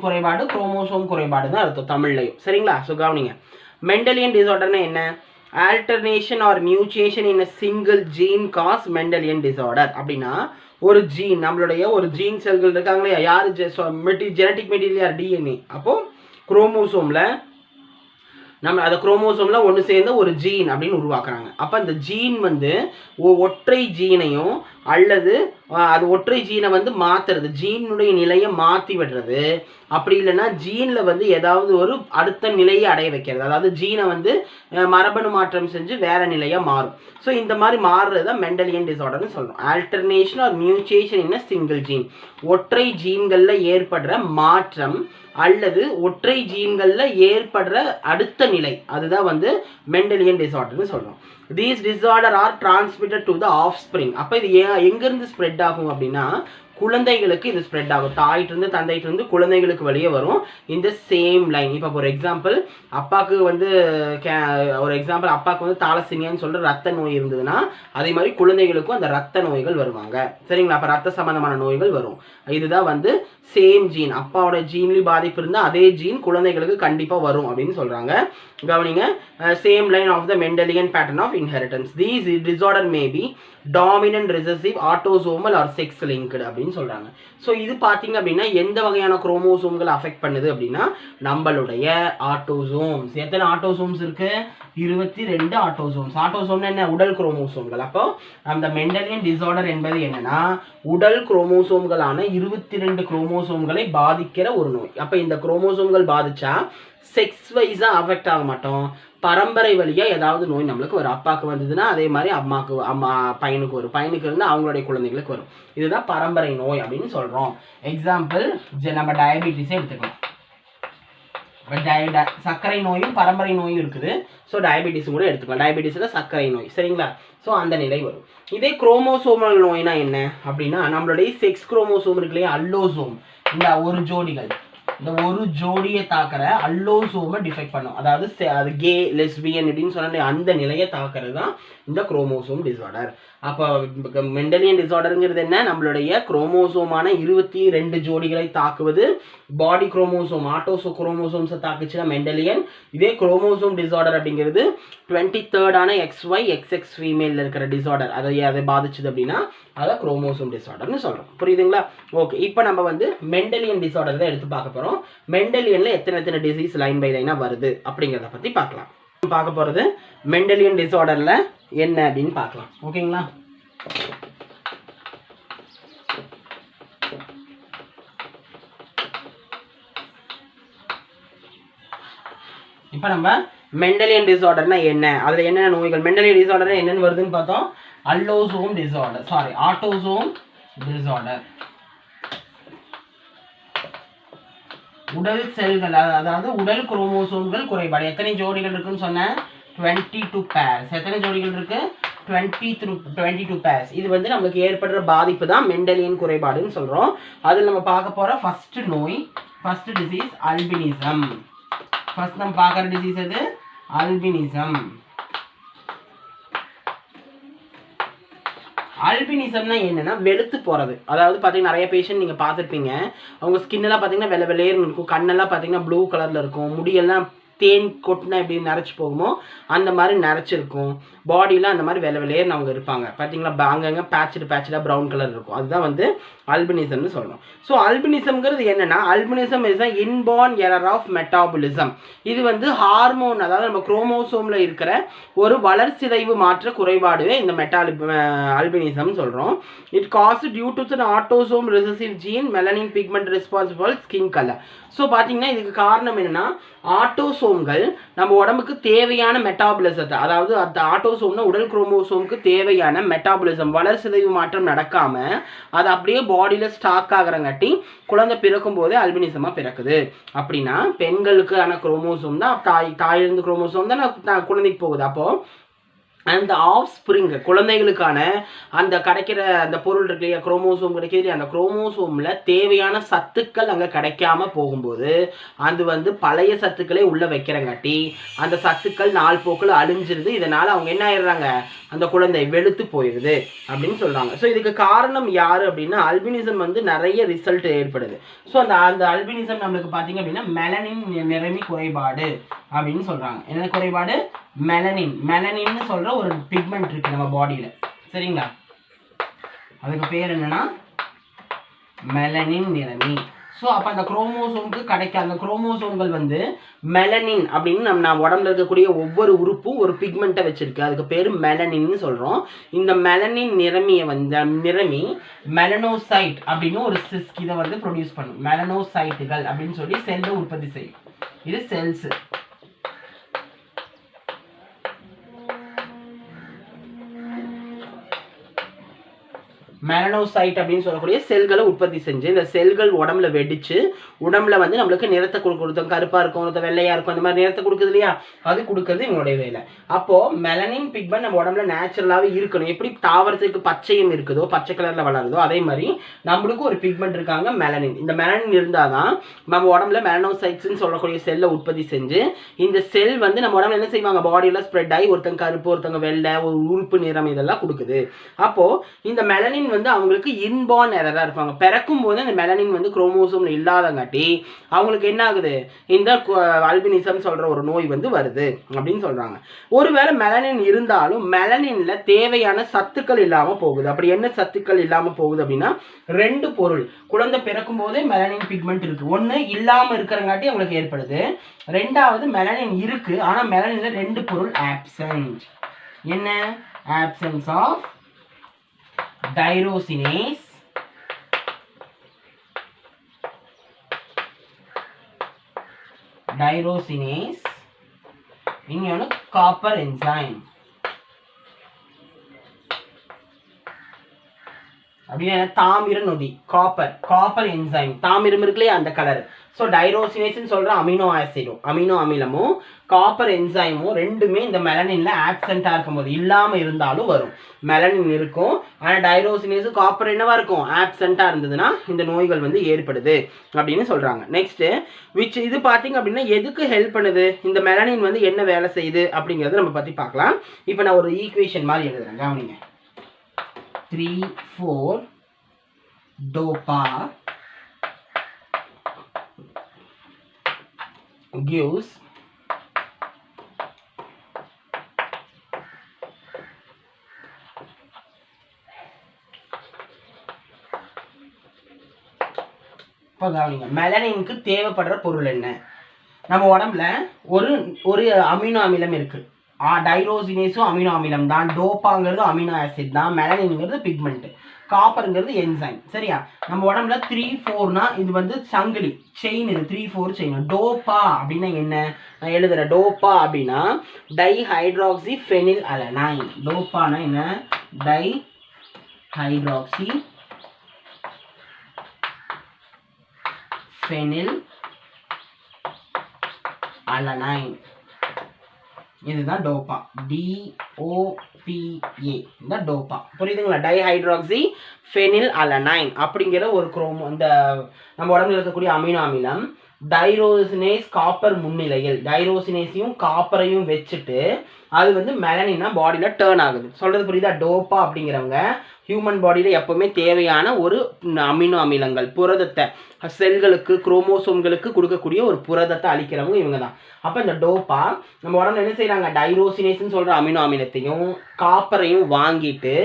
குறைபாடு, குரோமோசோம் குறைபாடு தான் அர்த்தம் தமிழ்லையும். சரிங்களா? ஸோ கவனிங்க, மெண்டலியன் டிசார்டர்னா என்ன? Alteration or mutation in a single gene cause Mendelian disorder. அப்படின்னா ஒரு ஜீன், நம்மளுடைய ஒரு ஜீன் செல்கள் இருக்காங்களே, யார் ஜெனட்டிக் மெட்டீரியல் டிஎன்ஏ. அப்போ குரோமோசோமில் நம்ம அதை குரோமோசோமில் ஒன்று சேர்ந்து ஒரு ஜீன் அப்படின்னு உருவாக்குறாங்க. அப்போ அந்த ஜீன் வந்து ஒற்றை ஜீனையும் அல்லது அது ஒற்றை ஜீனை வந்து மாற்றுறது, ஜீனுடைய நிலையை மாற்றி விடுறது, அப்படி இல்லைன்னா ஜீனில் வந்து ஏதாவது ஒரு அடுத்த நிலையை அடைய வைக்கிறது, அதாவது ஜீனை வந்து மரபணு மாற்றம் செஞ்சு வேற நிலையாக மாறும். ஸோ இந்த மாதிரி மாறுறது தான் மெண்டலியன் டிசார்டர்னு சொல்கிறோம். Alteration or mutation in a single gene, ஒற்றை ஜீன்களில் ஏற்படுற மாற்றம் அல்லது ஒற்றை ஜீன்களில் ஏற்படுற அடுத்த நிலை, அதுதான் வந்து மெண்டலியன் டிசார்டர்னு சொல்கிறோம். These disorder are transmitted to the offspring. அப்போ இது எங்கேருந்து ஸ்ப்ரெட் ஆகும் அப்படின்னா குழந்தைகளுக்கு இது ஸ்ப்ரெட் ஆகும். தாயிட்டிருந்து தந்தையிட்டிருந்து குழந்தைகளுக்கு வெளியே வரும் இந்த சேம் லைன். இப்போ ஒரு எக்ஸாம்பிள் அப்பாவுக்கு வந்து அப்பாவுக்கு வந்து தாலசீமியான்னு சொல்கிற ரத்த நோய் இருந்ததுன்னா அதே மாதிரி குழந்தைகளுக்கும் அந்த ரத்த நோய்கள் வருவாங்க. சரிங்களா? அப்போ ரத்த சம்பந்தமான நோய்கள் வரும். இதுதான் வந்து சேம் ஜீன், அப்பாவோட ஜீன்லேயும் பாதிப்பு இருந்தால் அதே ஜீன் குழந்தைகளுக்கு கண்டிப்பாக வரும் அப்படின்னு சொல்கிறாங்க. கவனிங்க, same line of the Mendelian pattern of inheritance. These disorder may be dominant recessive autosomal or sex linked அப்படின்னு சொல்கிறாங்க. ஸோ இது பார்த்தீங்க அப்படின்னா எந்த வகையான குரோமோசோம்கள் அஃபெக்ட் பண்ணுது அப்படின்னா நம்மளுடைய ஆட்டோசோம்ஸ். எத்தனை ஆட்டோசோம்ஸ் இருக்கு? 22 ஆட்டோசோம்ஸ். ஆட்டோசோம்னா என்ன? உடல் குரோமோசோம்கள். அப்போ அந்த மெண்டலியன் டிசார்டர் என்பது என்னன்னா உடல் குரோமோசோம்களான 22 குரோமோசோம்களை பாதிக்கிற ஒரு நோய். அப்போ இந்த குரோமோசோம்கள் பாதிச்சா செக்ஸ் வைஸாக அஃபெக்ட் ஆக மாட்டோம், பரம்பரை வழியாக ஏதாவது நோய் நம்மளுக்கு வரும். அப்பாவுக்கு வந்ததுன்னா அதே மாதிரி பையனுக்கு வரும், பையனுக்கு இருந்தால் அவங்களுடைய குழந்தைகளுக்கு வரும். இதுதான் பரம்பரை நோய் அப்படின்னு சொல்கிறோம். எக்ஸாம்பிள் நம்ம டயபெட்டிஸே எடுத்துக்கலாம். சர்க்கரை நோயும் பரம்பரை நோயும் இருக்குது. ஸோ டயபெட்டிஸும் கூட எடுத்துக்கலாம். டயபெட்டிஸில் சர்க்கரை நோய். சரிங்களா? ஸோ அந்த நிலை வரும். இதே குரோமோசோமல் நோய்னா என்ன அப்படின்னா நம்மளுடைய செக்ஸ் குரோமோசோம் இருக்கு இல்லையா, அல்லோசோம், இந்த ஒரு ஜோடிகள், இந்த ஒரு ஜோடியை தாக்குற அல்லோசோமை டிஃபெக்ட் பண்ணும். அதாவது அது கே லெஸ்பியன் அப்படின்னு சொன்ன அந்த நிலையை தாக்குறது தான் இந்த குரோமோசோம் டிசார்டர். அப்போ மெண்டலியன் டிசார்டருங்கிறது என்ன? நம்மளுடைய குரோமோசோமான 22 ஜோடிகளை தாக்குவது. பாடி குரோமோசோம் குரோமோசோம்ஸை தாக்குச்சுன்னா மெண்டலியன். இதே குரோமோசோம் டிசார்டர் அப்படிங்கிறது 23rd XY XX ஃபீமேலில் இருக்கிற டிசார்டர், அதை பாதிச்சுது அப்படின்னா அதை குரோமோசோம் டிசார்டர்னு சொல்கிறோம். புரியுதுங்களா? ஓகே, இப்போ நம்ம வந்து மெண்டலியன் டிசார்டர் தான் எடுத்து பார்க்க போகிறோம். மெண்டலியனில் எத்தனை டிசீஸ் லைன் பை லைனாக வருது அப்படிங்கிறத பற்றி பார்க்கலாம். பார்க்க போகிறது மெண்டலியன் டிசார்டரில் என்ன அப்படின்னு பார்க்கலாம். ஓகேங்களா? இப்போ நம்ம மெண்டலியன் டிசார்டர்னா என்ன, அதில் என்னென்ன நோய்கள், மெண்டலியன் டிசார்டர் என்னென்னு வருதுன்னு பார்த்தோம். அல்லோசோம் டிசார்டர், ஆட்டோசோம் டிசார்டர், உடல் செல்கள், அதாவது உடல் குரோமோசோம்கள் குறைபாடு. எத்தனை ஜோடிகள் இருக்குன்னு சொன்னேன்? 22 பேர்ஸ். எத்தனை ஜோடிகள் இருக்கு? 22 பேர்ஸ். இது வந்து நமக்கு ஏற்படுற பாதிப்பு தான் மெண்டலியன் குறைபாடுன்னு சொல்றோம். அதில் நம்ம பார்க்க போற ஃபர்ஸ்ட் நோய், ஃபர்ஸ்ட் டிசீஸ் அல்பினிசம். ஃபர்ஸ்ட் நம்ம பார்க்குற டிசீஸ் எது? அல்பினிசம். அல்பினிசம்னா என்னன்னா வெளுத்து போகிறது. அதாவது பார்த்தீங்கன்னா நிறைய பேஷண்ட் நீங்கள் பார்த்துருப்பீங்க, அவங்க ஸ்கின்னெல்லாம் பார்த்தீங்கன்னா வெள்ளை வெள்ளையர்னு இருக்கும், கண்ணெல்லாம் பார்த்தீங்கன்னா ப்ளூ கலரில் இருக்கும், முடியெல்லாம் தேன் கொட்டினா எப்படி நரைச்சி போகுமோ அந்த மாதிரி நரைச்சிருக்கும், பாடியில் அந்த மாதிரி வெள்ளை வெள்ளையர்னு அவங்க இருப்பாங்க. பார்த்தீங்களா? அங்கங்கே பேட்சாக ப்ரௌன் கலர் இருக்கும். அதுதான் வந்து அல்பினிசம்னு சொல்லணும். ஸோ அல்பினிசம்ங்கிறது என்னன்னா, albinism is a inborn error of metabolism. இது வந்து ஹார்மோன், அதாவது நம்ம குரோமோசோமில் இருக்கிற ஒரு வளர்சிதைவு மாற்ற குறைபாடுவே இந்த அல்பினிசம் சொல்கிறோம். It cause due to the autosome recessive gene melanin pigment responsible skin colour. So பார்த்தீங்கன்னா இதுக்கு காரணம் என்னன்னா, ஆட்டோசோம்கள் நம்ம உடம்புக்கு தேவையான மெட்டாபாலிசத்தை, அதாவது அந்த ஆட்டோசோம்னா உடல் குரோமோசோமுக்கு தேவையான மெட்டாபாலிசம் வளர்சிதைவு மாற்றம் நடக்காம அது அப்படியே பாடியில் ஸ்டாக் ஆகிறங்காட்டி குழந்தை பிறக்கும் போதே அல்பினிசமாக பிறக்குது. அப்படின்னா பெண்களுக்கான குரோமோசோம் தான் தாயிலிருந்து குரோமோசோம் தான் குழந்தைக்கு போகுது. அப்போது அந்த ஆஃப் ஸ்ப்ரிங் குழந்தைகளுக்கான அந்த கிடைக்கிற அந்த பொருள் இருக்கு இல்லையா, குரோமோசோம் கிடைக்கிது, அந்த குரோமோசோமில் தேவையான சத்துக்கள் அங்கே கிடைக்காம போகும்போது அது வந்து பழைய சத்துக்களே உள்ளே வைக்கிறங்காட்டி அந்த சத்துக்கள் நாள் போக்கில் அழிஞ்சிருது. இதனால் அவங்க என்ன ஆயிடுறாங்க, அந்த குழந்தை வெளுத்து போயிடுது அப்படின்னு சொல்கிறாங்க. ஸோ இதுக்கு காரணம் யார் அப்படின்னா அல்பினிசம் வந்து நிறைய ரிசல்ட் ஏற்படுது. ஸோ அந்த அல்பினிசம் நம்மளுக்கு பார்த்தீங்க அப்படின்னா மெலனின் நிறமி குறைபாடு அப்படின்னு சொல்கிறாங்க. என்ன குறைபாடு? மெலனின்னு சொல்கிற ஒரு பிக்மெண்ட் இருக்குது நம்ம பாடியில். சரிங்களா? அதுக்கு பேர் என்னன்னா மெலனின் நிறமி. ஸோ அப்போ அந்த குரோமோசோமுக்கு கிடைக்க அந்த குரோமோசோம்கள் வந்து மெலனின் அப்படின்னு நம்ம உடம்புல இருக்கக்கூடிய ஒவ்வொரு உறுப்பும் ஒரு பிக்மெண்ட்டை வச்சிருக்கு. அதுக்கு பேர் மெலனின்னு சொல்கிறோம். இந்த மெலனின் நிறமியை வந்து நிறமி மெலனோசைட் அப்படின்னு ஒரு சிஸ்க் இதை வந்து ப்ரொடியூஸ் பண்ணும். மெலனோசைட்டுகள் அப்படின்னு சொல்லி செல்லை உற்பத்தி செய்யும். இது செல்ஸ். மெலனோசைட் அப்படின்னு சொல்லக்கூடிய செல்களை உற்பத்தி செஞ்சு இந்த செல்கள் உடம்புல வெடிச்சு உடம்புல வந்து நம்மளுக்கு நிறத்தை கொடுக்கும். கருப்பா இருக்கும், ஒருத்த வெள்ளையா இருக்கும், அந்த மாதிரி நிறத்தை கொடுக்குது இல்லையா, அது கொடுக்கறது இவங்களுடைய வேலை. அப்போ மெலனின் பிக்மெண்ட் நம்ம உடம்புல நேச்சுரலாவே இருக்கணும். எப்படி தாவரத்துக்கு பச்சையும் இருக்குதோ, பச்சை கலர்ல வளருதோ, அதே மாதிரி நம்மளுக்கு ஒரு பிக்மெண்ட் இருக்காங்க மெலனின். இந்த மெலனின் இருந்தாதான் நம்ம உடம்புல மெலனோசைட்ஸ்ன்னு சொல்லக்கூடிய செல்லை உற்பத்தி செஞ்சு இந்த செல் வந்து நம்ம உடம்புல என்ன செய்வாங்க, பாடியில ஸ்ப்ரெட் ஆகி ஒருத்தங்க கருப்பு, ஒருத்தங்க வெள்ளை, ஒரு உறுப்பு நிறம் இதெல்லாம் கொடுக்குது. அப்போ இந்த மெலனின் வந்து அவங்களுக்கு இன்பார்ன் எரரா இருப்பாங்க. பிறக்கும் போது அந்த மெலனின் வந்து குரோமோசோம்ல இல்லாதங்காட்டி அவங்களுக்கு என்ன ஆகுது, இந்த அல்பினிசம் சொல்ற ஒரு நோய் வந்து வருது அப்படின்னு சொல்றாங்க. ஒருவேளை மெலனின் இருந்தாலும் மெலனின்ல தேவையான சத்துக்கள் இல்லாம போகுது. அப்படி என்ன சத்துக்கள் இல்லாம போகுது அப்படின்னா, ரெண்டு பொருள் குழந்தை பிறக்கும் போதே மெலனின் பிக்மெண்ட் இருக்கு. ஒன்னு இல்லாம இருக்கிறங்காட்டி அவங்களுக்கு ஏற்படுது. ரெண்டாவது மெலனின் இருக்கு, ஆனா மெலனின்ல ரெண்டு பொருள் ஆப்சென்ட். என்ன? ஆப்சென்ஸ் ஆஃப் டைரோசினேஸ் இன்னொன்று காப்பர் என்சைம். அப்படின்னா தாமிர நொதி, காப்பர் என்சைம். தாமிரம் இருக்குல்லையே அந்த கலர். ஸோ டைரோசினேஸ் சொல்ற அமினோ ஆசிடும், அமினோ அமிலமும் காப்பர் என்சைமும் ரெண்டுமே இந்த மெலனின்ல ஆப்சென்டா இருக்கும்போது, இல்லாம இருந்தாலும் வரும். மெலனின் இருக்கும், ஆனால் டைரோசினேஸ் காப்பர் என்னவா இருக்கும், ஆப்சென்டா இருந்ததுன்னா இந்த நோய்கள் வந்து ஏற்படுது அப்படின்னு சொல்றாங்க. நெக்ஸ்ட் இது பாத்தீங்க அப்படின்னா எதுக்கு ஹெல்ப் பண்ணுது, இந்த மெலனின் வந்து என்ன வேலை செய்யுது அப்படிங்கறத நம்ம பத்தி பார்க்கலாம். இப்போ நான் ஒரு ஈக்குவேஷன் மாதிரி எழுதுறேன், கவனிங்க. 3,4 dopa gives மெலனினுக்கு தேவைப்படுற பொருள் என்ன? நம்ம உடம்புல ஒரு அமினோ அமிலம் இருக்கு. டைரோசினேஸும் அமினோ அமிலம் தான், டோப்பாங்கிறது அமினோ ஆசிட் தான், மெலனின்ங்கிறது பிக்மெண்ட், காப்பருங்கிறது என்சைம். சரியா? நம்ம உடம்புல 3,4னா இது வந்து சங்கிலி, செயின். இது 3,4 செயின். டோப்பா அப்படின்னா என்ன நான் எழுதுறேன். டோப்பா அப்படின்னா டைஹைட்ராக்சி ஃபெனில் அலனைன். டோப்பானா என்ன? Dihydroxy phenylalanine. இதுதான் டோப்பா. DOPA. இந்த டோப்பா புரியுதுங்களா? டைஹைட்ராக்சி ஃபெனில் அலனைன் அப்படிங்கிற ஒரு அந்த நம்ம உடம்புல இருக்கக்கூடிய அமினோ அமிலம் டைரோசினேஸ் காப்பர் முன்னிலையில் டைரோசினேஸையும் காப்பரையும் வச்சுட்டு அது வந்து மெலனினா பாடியில டேர்ன் ஆகுது. சொல்றது புரியுதா? டோப்பா அப்படிங்கிறவங்க ஹியூமன் பாடியில எப்பவுமே தேவையான ஒரு அமினோ அமிலங்கள், புரதத்தை செல்களுக்கு குரோமோசோம்களுக்கு கொடுக்கக்கூடிய ஒரு புரதத்தை அளிக்கிறவங்க இவங்க தான். அப்ப இந்த டோப்பா நம்ம உடம்புல என்ன செய்யறாங்க, டைரோசினேஸ் சொல்ற அமினோ அமிலத்தையும் காப்பரையும் வாங்கிட்டு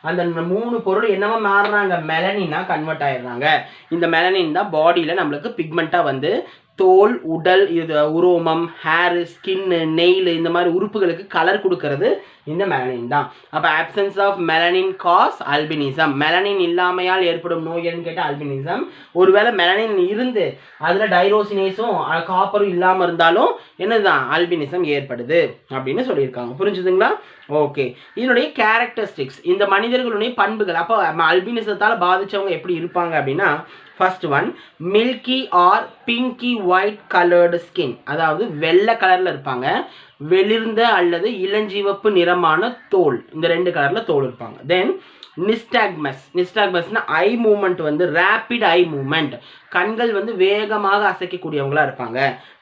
அந்த 3 பொருள் என்னவா மாறுறாங்க, மெலனினா கன்வெர்ட் ஆயிடுறாங்க. இந்த மெலனின் தான் பாடியில நம்மளுக்கு பிக்மெண்டா வந்து தோல், உடல், இது உரோமம், ஹேர், ஸ்கின், நெயில் இந்த மாதிரி உறுப்புகளுக்கு கலர் கொடுக்கறது இந்த மெலனின் தான். அப்போ absence of melanin causes albinism. Melanin இல்லாமையால் ஏற்படும் நோய்ன்னு கேட்டால் அல்பினிசம். ஒருவேளை மெலனின் இருந்து அதில் டைரோசினேஸும் காப்பரும் இல்லாமல் இருந்தாலும் என்னதுதான் அல்பினிசம் ஏற்படுது அப்படின்னு சொல்லியிருக்காங்க. புரிஞ்சுதுங்களா? ஓகே. இதனுடைய கேரக்டரிஸ்டிக்ஸ், இந்த மனிதர்களுடைய பண்புகள். அப்போ அல்பினிசத்தால் பாதிச்சவங்க எப்படி இருப்பாங்க அப்படின்னா, first one milky or pinky white coloured skin, அதாவது வெள்ளை கலர்ல இருப்பாங்க. வெளிர்ந்த அல்லது இளஞ்சிவப்பு நிறமான தோல், இந்த 2 கலர்ல தோல் இருப்பாங்க. தென் நிஸ்டாக்மஸ்னா ஐ மூமெண்ட் வந்து ரேபிட் ஐ மூமெண்ட், கண்கள் வந்து வேகமாக அசைக்கக்கூடியவங்களா இருப்பாங்க.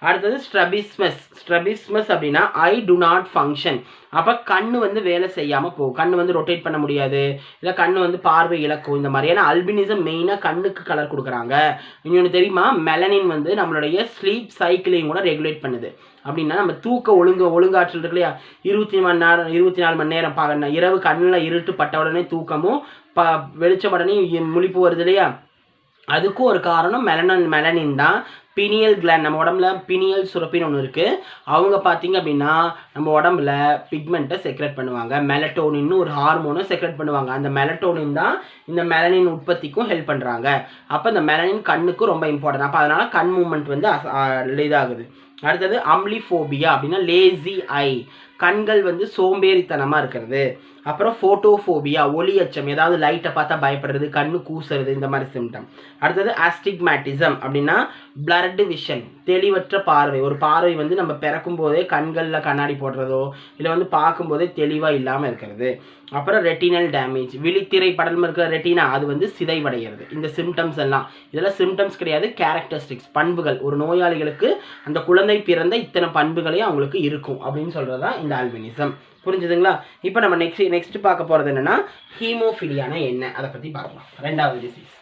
அடுத்தது ஸ்ட்ரபிஸ்மஸ் அப்படின்னா ஐ டு நாட் ஃபங்க்ஷன், அப்போ கண்ணு வந்து வேலை செய்யாமல் போகும், கண்ணு வந்து ரொட்டேட் பண்ண முடியாது, இல்லை கண்ணு வந்து பார்வை இழக்கும். இந்த மாதிரியான அல்பினிசம் மெயினாக கண்ணுக்கு கலர் கொடுக்குறாங்க. இன்னொன்று தெரியுமா, மெலனின் வந்து நம்மளுடைய ஸ்லீப் சைக்கிளையும் கூட ரெகுலேட் பண்ணுது. அப்படின்னா நம்ம தூக்க ஒழுங்காற்றல் இருக்கு இல்லையா, 24 மணி நேரம் இரவு கண்ணில் இருட்டு பட்ட உடனே தூக்கமும் வெளிச்சம் உடனே முழிப்பு வருது இல்லையா, அதுக்கும் ஒரு காரணம் மெலனின் தான். பினியல் கிளாண்ட், நம்ம உடம்புல பினியல் சுரப்பின்னு ஒன்று இருக்குது. அவங்க பார்த்தீங்க அப்படின்னா நம்ம உடம்புல பிக்மெண்ட்டை செக்ரெட் பண்ணுவாங்க. மெலட்டோனின்னு ஒரு ஹார்மோனை செக்ரெட் பண்ணுவாங்க. அந்த மெலட்டோனின் தான் இந்த மெலனின் உற்பத்திக்கும் ஹெல்ப் பண்ணுறாங்க. அப்போ இந்த மெலனின் கண்ணுக்கும் ரொம்ப இம்பார்ட்டன்ட். அப்போ அதனால் கண் மூமெண்ட் வந்து இதாகுது. அடுத்தது அம்லிஃபோபியா அப்படின்னா லேசி ஐ, கண்கள் வந்து சோம்பேறித்தனமாக இருக்கிறது. அப்புறம் ஃபோட்டோஃபோபியா, ஒளி அச்சம், ஏதாவது லைட்டை பார்த்தா பயப்படுறது, கண்ணு கூசுறது, இந்த மாதிரி சிம்டம். அடுத்தது ஆஸ்டிக்மேட்டிசம் அப்படின்னா பிளர்டு விஷன், தெளிவற்ற பார்வை. ஒரு பார்வை வந்து நம்ம பிறக்கும் போதே கண்களில் கண்ணாடி போடுறதோ இல்லை வந்து பார்க்கும்போதே தெளிவாக இல்லாமல் இருக்கிறது. அப்புறம் ரெட்டினல் டேமேஜ், விழித்திரை படலம் இருக்கிற ரெட்டினா அது வந்து சிதைவடைகிறது. இந்த சிம்டம்ஸ் எல்லாம், இதெல்லாம் சிம்டம்ஸ் கிடையாது, கேரக்டரிஸ்டிக்ஸ், பண்புகள். ஒரு நோயாளிகளுக்கு அந்த குழந்தை பிறந்த இத்தனை பண்புகளையும் அவங்களுக்கு இருக்கும் அப்படின்னு சொல்கிறது தான் இந்த ஆல்பினிசம். புரிஞ்சுதுங்களா? இப்போ நம்ம நெக்ஸ்ட் பார்க்க போகிறது என்னன்னா ஹீமோஃபிலியானா என்ன, அதை பற்றி பார்க்கலாம். ரெண்டாவது டிசீஸ்.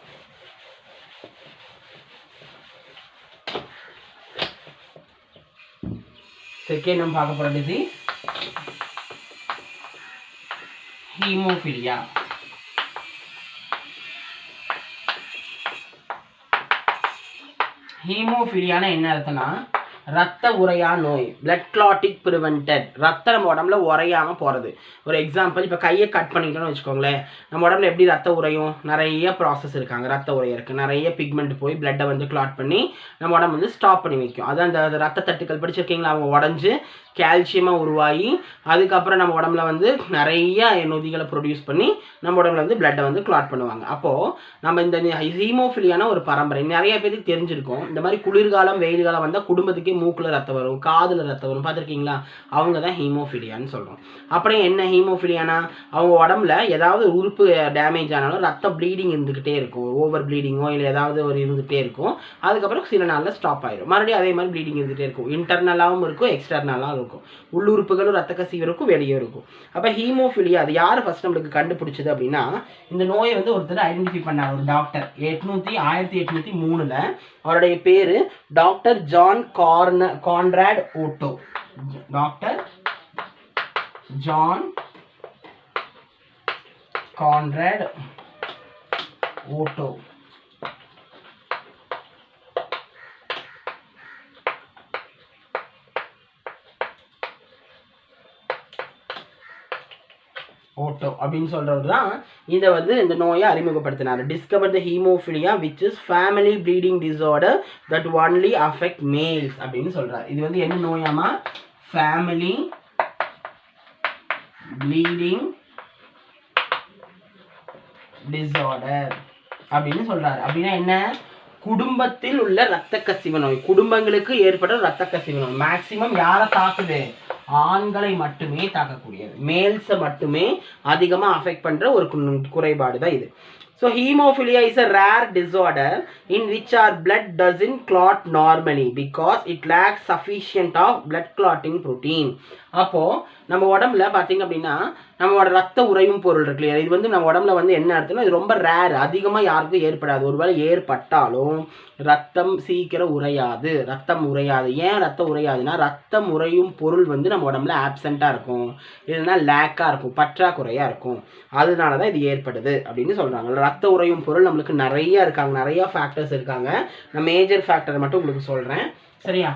செகண்ட் நம்ம பார்க்க போகிற டிசீஸ் ஹீமோஃபிலியா. ஹீமோஃபிலியானா என்ன அர்த்தம்னா ரத்த உறையா நோய், பிளட் கிளாட்டிக் ப்ரிவென்டட். ரத்தம் நம்ம உடம்புல உறையாமல் போகிறது. ஒரு எக்ஸாம்பிள், இப்போ கையை கட் பண்ணிக்கிட்டோன்னு வச்சுக்கோங்களேன், நம்ம உடம்புல எப்படி ரத்த உறையும், நிறைய ப்ராசஸ் இருக்காங்க. ரத்த உரையிருக்கு, நிறைய பிக்மெண்ட் போய் பிளட்டை வந்து கிளாட் பண்ணி நம்ம உடம்பு வந்து ஸ்டாப் பண்ணி வைக்கும். அதான் அந்த ரத்த தட்டுக்கள் படிச்சிருக்கீங்களா, அவங்க உடஞ்சி கால்சியமாக உருவாகி அதுக்கப்புறம் நம்ம உடம்புல வந்து நிறைய நொதிகளை ப்ரொடியூஸ் பண்ணி நம்ம உடம்புல வந்து பிளட்டை வந்து கிளாட் பண்ணுவாங்க. அப்போது நம்ம இந்த ஹீமோஃபிலியான ஒரு பரம்பரை நிறைய பேருக்கு தெரிஞ்சிருக்கும். இந்த மாதிரி குளிர்காலம் வெயில் காலம் வந்தால் குடும்பத்துக்கே மூக்கில் ரத்தம் வரும், காதில் ரத்தம் வரும், பார்த்துருக்கீங்களா? அவங்க தான் ஹீமோஃபிலியான்னு சொல்கிறோம். அப்புறம் என்ன ஹீமோஃபிலியானா, அவங்க உடம்புல ஏதாவது உறுப்பு டேமேஜ் ஆனாலும் ரத்தம் ப்ளீடிங் இருந்துக்கிட்டே இருக்கும். ஓவர் ப்ளீடிங்கோ இல்லை ஏதாவது ஒரு இருந்துகிட்டே இருக்கும். அதுக்கப்புறம் சில நாளில் ஸ்டாப் ஆயிடும். மறுபடியும் அதே மாதிரி ப்ளீடிங் இருந்துகிட்டே இருக்கும். இன்டர்னலாகவும் இருக்கும், எக்ஸ்டர்னலாகவும் இருக்கும். உள்ளுறுப்புகளும் ரத்த கசிவு இருக்கும், வெளியே இருக்கும். அப்போ ஹீமோஃபிலியா அது யார் ஃபர்ஸ்ட் நம்மளுக்கு கண்டுபிடிச்சது அப்படின்னா, இந்த நோயை வந்து ஒருத்தர் ஐடென்டிஃபை பண்ணார், ஒரு டாக்டர். 1803 அவருடைய பேரு doctor John Conrad Otto. Doctor John Conrad Otto. Otto அப்படின்னு சொல்றவர் தான் இதை வந்து இந்த நோயை அறிமுகப்படுத்தினார். Discover the haemophilia which is family bleeding disorder that only affect males அப்படின்னு சொல்றாரு. இது வந்து என்ன நோயாமா, ஃபேமிலி ப்ளீடிங் டிஸார்டர் அப்படின்னு சொல்றாரு. அப்படின்னா என்ன, குடும்பத்தில் உள்ள இரத்த கசிவு நோய், குடும்பங்களுக்கு ஏற்பட்ட இரத்த கசிவு நோய். மேக்சிமம் யாரை தாக்குது, ஆண்களை மட்டுமே தாக்கக்கூடியது, மேல்ஸை மட்டுமே அதிகமாக அஃபெக்ட் பண்ணுற ஒரு குறைபாடு தான் இது. So hemophilia is a rare disorder in which our blood doesn't clot normally because it lacks sufficient of blood clotting protein. அப்போ நம்ம உடம்புல பார்த்தீங்க அப்படின்னா நம்மளோட ரத்த உறையும் பொருள் இருக்கு இல்லையா, இது வந்து நம்ம உடம்புல வந்து என்ன அர்த்தம்னா இது ரொம்ப ரேர், அதிகமாக யாருக்கும் ஏற்படாது. ஒருவேளை ஏற்பட்டாலும் ரத்தம் சீக்கிரம் உறையாது, ரத்தம் உறையாது. ஏன் ரத்தம் உறையாதுன்னா ரத்தம் உறையும் பொருள் வந்து நம்ம உடம்புல ஆப்சென்ட்டாக இருக்கும், இல்லைன்னா லேக்காக இருக்கும், பற்றாக்குறையாக இருக்கும். அதனால தான் இது ஏற்படுது அப்படின்னு சொல்கிறாங்க. ரத்த உறையும் பொருள் நம்மளுக்கு நிறைய இருக்காங்க, நிறைய ஃபேக்டர்ஸ் இருக்காங்க. நான் மேஜர் ஃபேக்டர் மட்டும் உங்களுக்கு சொல்கிறேன், சரியா?